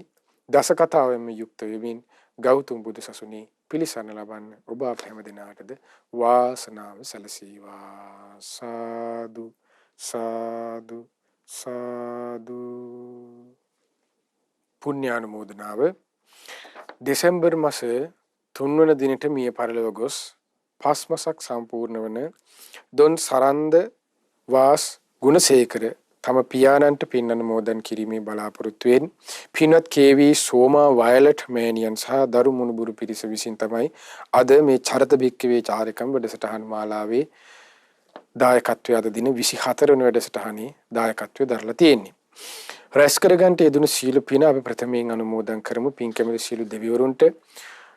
[SPEAKER 1] දස කතාවෙන් යුක්ත වෙමින් ගෞතම බුදු සසුනේ පිළිසරණ ලබන්න ඔබ අප හැම දිනාටද වාසනාව සැලසේවා. සාදු සාදු සාදු. පුණ්‍යානුමෝදනාව දෙසැම්බර් මාස 3 වන දිනට මිය පරලොව ගොස් පස්මසක් සම්පූර්ණ වන දොන් සරන්ද වාස් ගුණසේකර තම පියාණන්ට පින් අනුමෝදන් කිරීමේ බලාපොරොත්තු වෙන පින්වත් කේ.වී. සෝමා වයලට් මෑණියන් සහ දරු මුණුබුරු පිරිස විසින් තමයි අද මේ චරිත භික්කවේ චාරිකම් වැඩසටහන් මාලාවේ දායකත්වය අද දින 24 වන වැඩසටහනේ දායකත්වය දරලා තියෙන්නේ. රැස් කරගන්නට යෙදුණු සීල පින අපි ප්‍රථමයෙන් අනුමෝදන් කරමු. පින් කැමති සීල දෙවිවරුන්ට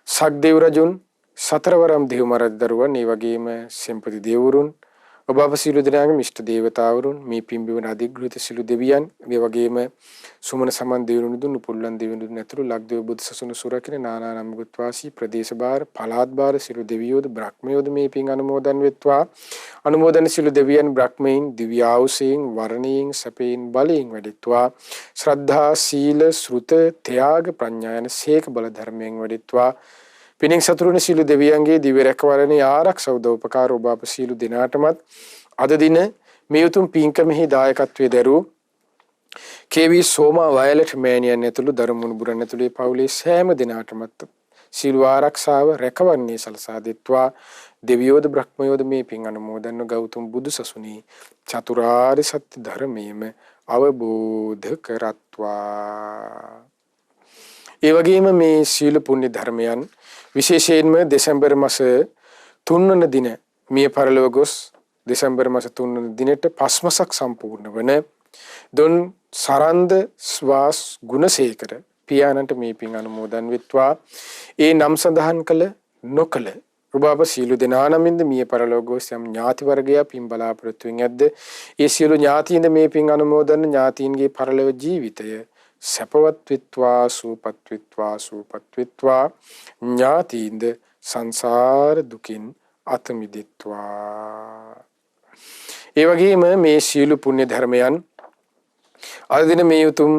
[SPEAKER 1] සක්දේව රජුන්, සතරවරම් දේව මරදරුවන්, ඒ වගේම සෙම්පති දේවරුන්, ඔබ අප සීල දෙනාගේ මිෂ්ඨ දේවතාවරුන්, මේ පින්බිමන අධිග්‍රහිත සීල දෙවියන්, මේ වගේම සුමන සමන් දෙවිවරුන් දුන්නු පුල්ලන් දෙවිවරුන් ඇතුළු ලක්දේව බුදු සසුන සුරකින නානා නම්ගුත් වාසී ප්‍රදේශ බාර පළාත් බාර සීල දෙවියෝද බ්‍රහ්මයෝද මේ පින් අනුමෝදන් වෙත්වා. අනුමෝදන සීල දෙවියන් බ්‍රහ්මයන් දිව්‍ය ආයුෂයෙන් වර්ණයෙන් සැපයෙන් බලයෙන් වැඩිත්වා. ශ්‍රද්ධා සීල ශ්‍රුත ත්‍යාග ප්‍රඥා යන සීක බල ධර්මයෙන් වැඩිත්වා. පිනින් සතුරුන සීල දෙවියන්ගේ දිව්‍ය රැකවරණේ ආරක්ෂා උදව්පකාර ඔබ අප සීල දිනාටමත් අද දින මේ උතුම් පින්කමෙහි දායකත්වයේ දරූ කේ.වී. සෝමා වයලට් මෑණියන් ඇතුළු දරුමුණු බුරන් ඇතුළේ පවුලේ සෑම දිනාටමත් සීල ආරක්ෂාව රැකවරණේ සලසා දෙත්වා. දෙවියෝද බ්‍රහ්මයෝද මේ පින් අනුමෝදන්ව ගෞතම බුදු සසුනේ චතුරාර්ය සත්‍ය ධර්මයේම අවබෝධ කරත්වා. ඒ වගේම මේ සීල පුණ්‍ය ධර්මයන් විශේෂයෙන්ම දෙසැම්බර් මාස 3 වන දින මිය පරලොව ගොස් දෙසැම්බර් මාස 3 වන දිනට පස්මසක් සම්පූර්ණ වන දොන් සරන්ද ස්වාස් ගුණසේකර පියාණන්ට මේ පින් අනුමෝදන් වෙත්වා. ඒ නම් සඳහන් කළ නොකළ ඔබ අප සීල දෙනා නමින්ද මිය පරලොව ගොස් යම් ඥාති වර්ගයා පින් බලාපොරොත්තු වෙමින් ඇද්ද ඒ සියලු ඥාතීන්ද මේ පින් අනුමෝදන් ඥාතීන්ගේ පරලොව ජීවිතය සැපවත් විත්වා සූපත් විත්වා සූපත් විත්වා ඥාතීන්ද සංසාර දුකින් අත මිදෙත්වා. ඒ වගේම මේ සීල පුණ්‍ය ධර්මයන් අද දින මේ උතුම්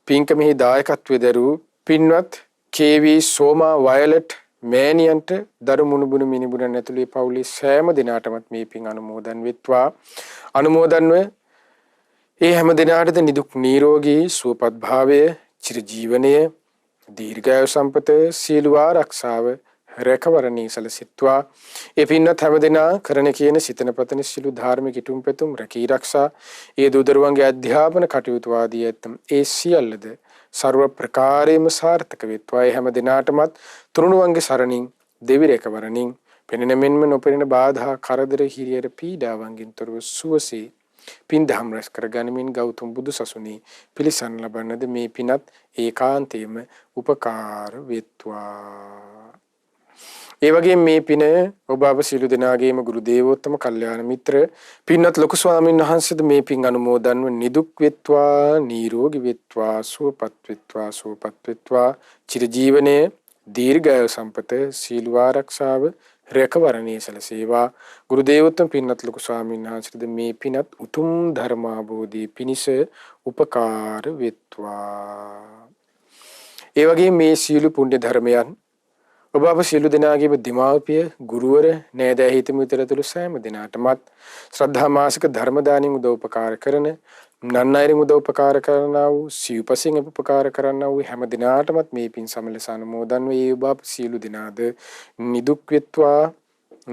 [SPEAKER 1] පින්කමෙහි දායකත්වයේ දරූ පින්වත් කේ.වී. සෝමා වයලට් මෑණියන්ට දරු මුණුබුණු මිනිබුණන් ඇතුළේ පවුලේ සෑම දිනාටමත් මේ පින් අනුමෝදන් වෙත්වා. අනුමෝදන්ව ඒ හැම දිනාටද නිදුක් නිරෝගී සුවපත් භාවය චිර ජීවනය දීර්ඝායු සම්පත සීල ආරක්ෂාව රැකවරණී සලසිතවා. ඒ පින්වත් හැම දිනා කරන කියන සිතන පතන සිළු ධාර්මික ඉටුම් පෙතුම් රැකී ආරක්ෂා ඒ දූදරුවන්ගේ අධ්‍යාපන කටයුතු ආදී ඇතම් ඒ සියල්ලද ਸਰව ප්‍රකාරයෙන්ම සාර්ථක වෙත්වා. ඒ හැම දිනාටමත් තුරුණුවන්ගේ සරණින් දෙවි රැකවරණින් පෙනෙන මෙන්ම නොපෙනෙන බාධා කරදර හිරියර පීඩාවන්ගෙන් තොරව සුවසේ පින් දහම් රැස් කර ගනිමින් ගෞතම බුදු සසුනේ පිළිසන් ලබන්නද මේ පිනත් ඒකාන්තයෙන්ම උපකාර වෙත්වා. ඒ වගේම මේ පින ඔබ අප සියලු දෙනාගේම ගුරු දේවෝත්තම කල්යාණ මිත්‍ර පින්වත් ලොකු ස්වාමීන් වහන්සේද මේ පින් අනුමෝදන්ව නිදුක් වෙත්වා නිරෝගී වෙත්වා සුවපත් වෙත්වා සුවපත් වෙත්වා චිර ජීවනයේ දීර්ඝායු සම්පත සීල ආරක්ෂාව රැකවරණී සලසේවා. ගුරු දේවෝත්තම පින්වත් ලොකු ස්වාමීන් වහන්සේද මේ පිනත් උතුම් ධර්මාභෝධී පිණිස උපකාර වෙත්වා. ඒ වගේම මේ සීල පුණ්‍ය ධර්මයන් ඔබ අප සියලු දෙනාගේම දෙමාපිය ගුරුවර නෑදෑ හිතමු විතරතුළු සෑම දිනාටමත් ශ්‍රද්ධා මාසික ධර්ම දානින් උදව්පකාර කරන නන්නයිරින් උදව්පකාර කරනා වූ සිව්පසින් උපකාර කරනා වූ හැම දිනාටමත් මේ පින් සමලස අනුමෝදන් වේ. ඔබ අප සියලු දෙනාද නිදුක් වෙත්වා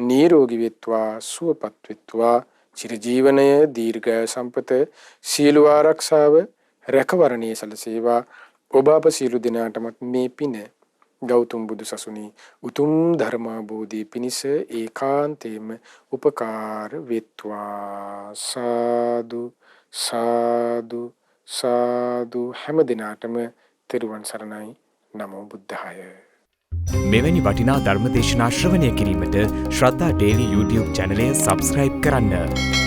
[SPEAKER 1] නිරෝගී වෙත්වා සුවපත් වෙත්වා චිර ජීවනය දීර්ඝායු සම්පත සීල ආරක්ෂාව රැකවරණී සලසේවා. ඔබ අප සියලු දෙනාටමත් මේ පින ගෞතම බුදු සසුනේ උතුම් ධර්මාභෝධී පිණිස ඒකාන්තයෙන්ම උපකාර වෙත්වා. සාදු සාදු සාදු හැම දිනාටම තෙරුවන් සරණයි. නමෝ බුද්ධාය.
[SPEAKER 2] මෙවැනි වටිනා ධර්ම දේශනා ශ්‍රවණය කිරීමට ශ්‍රද්ධා ඩේලි YouTube චැනලය සබ්ස්ක්‍රයිබ් කරන්න.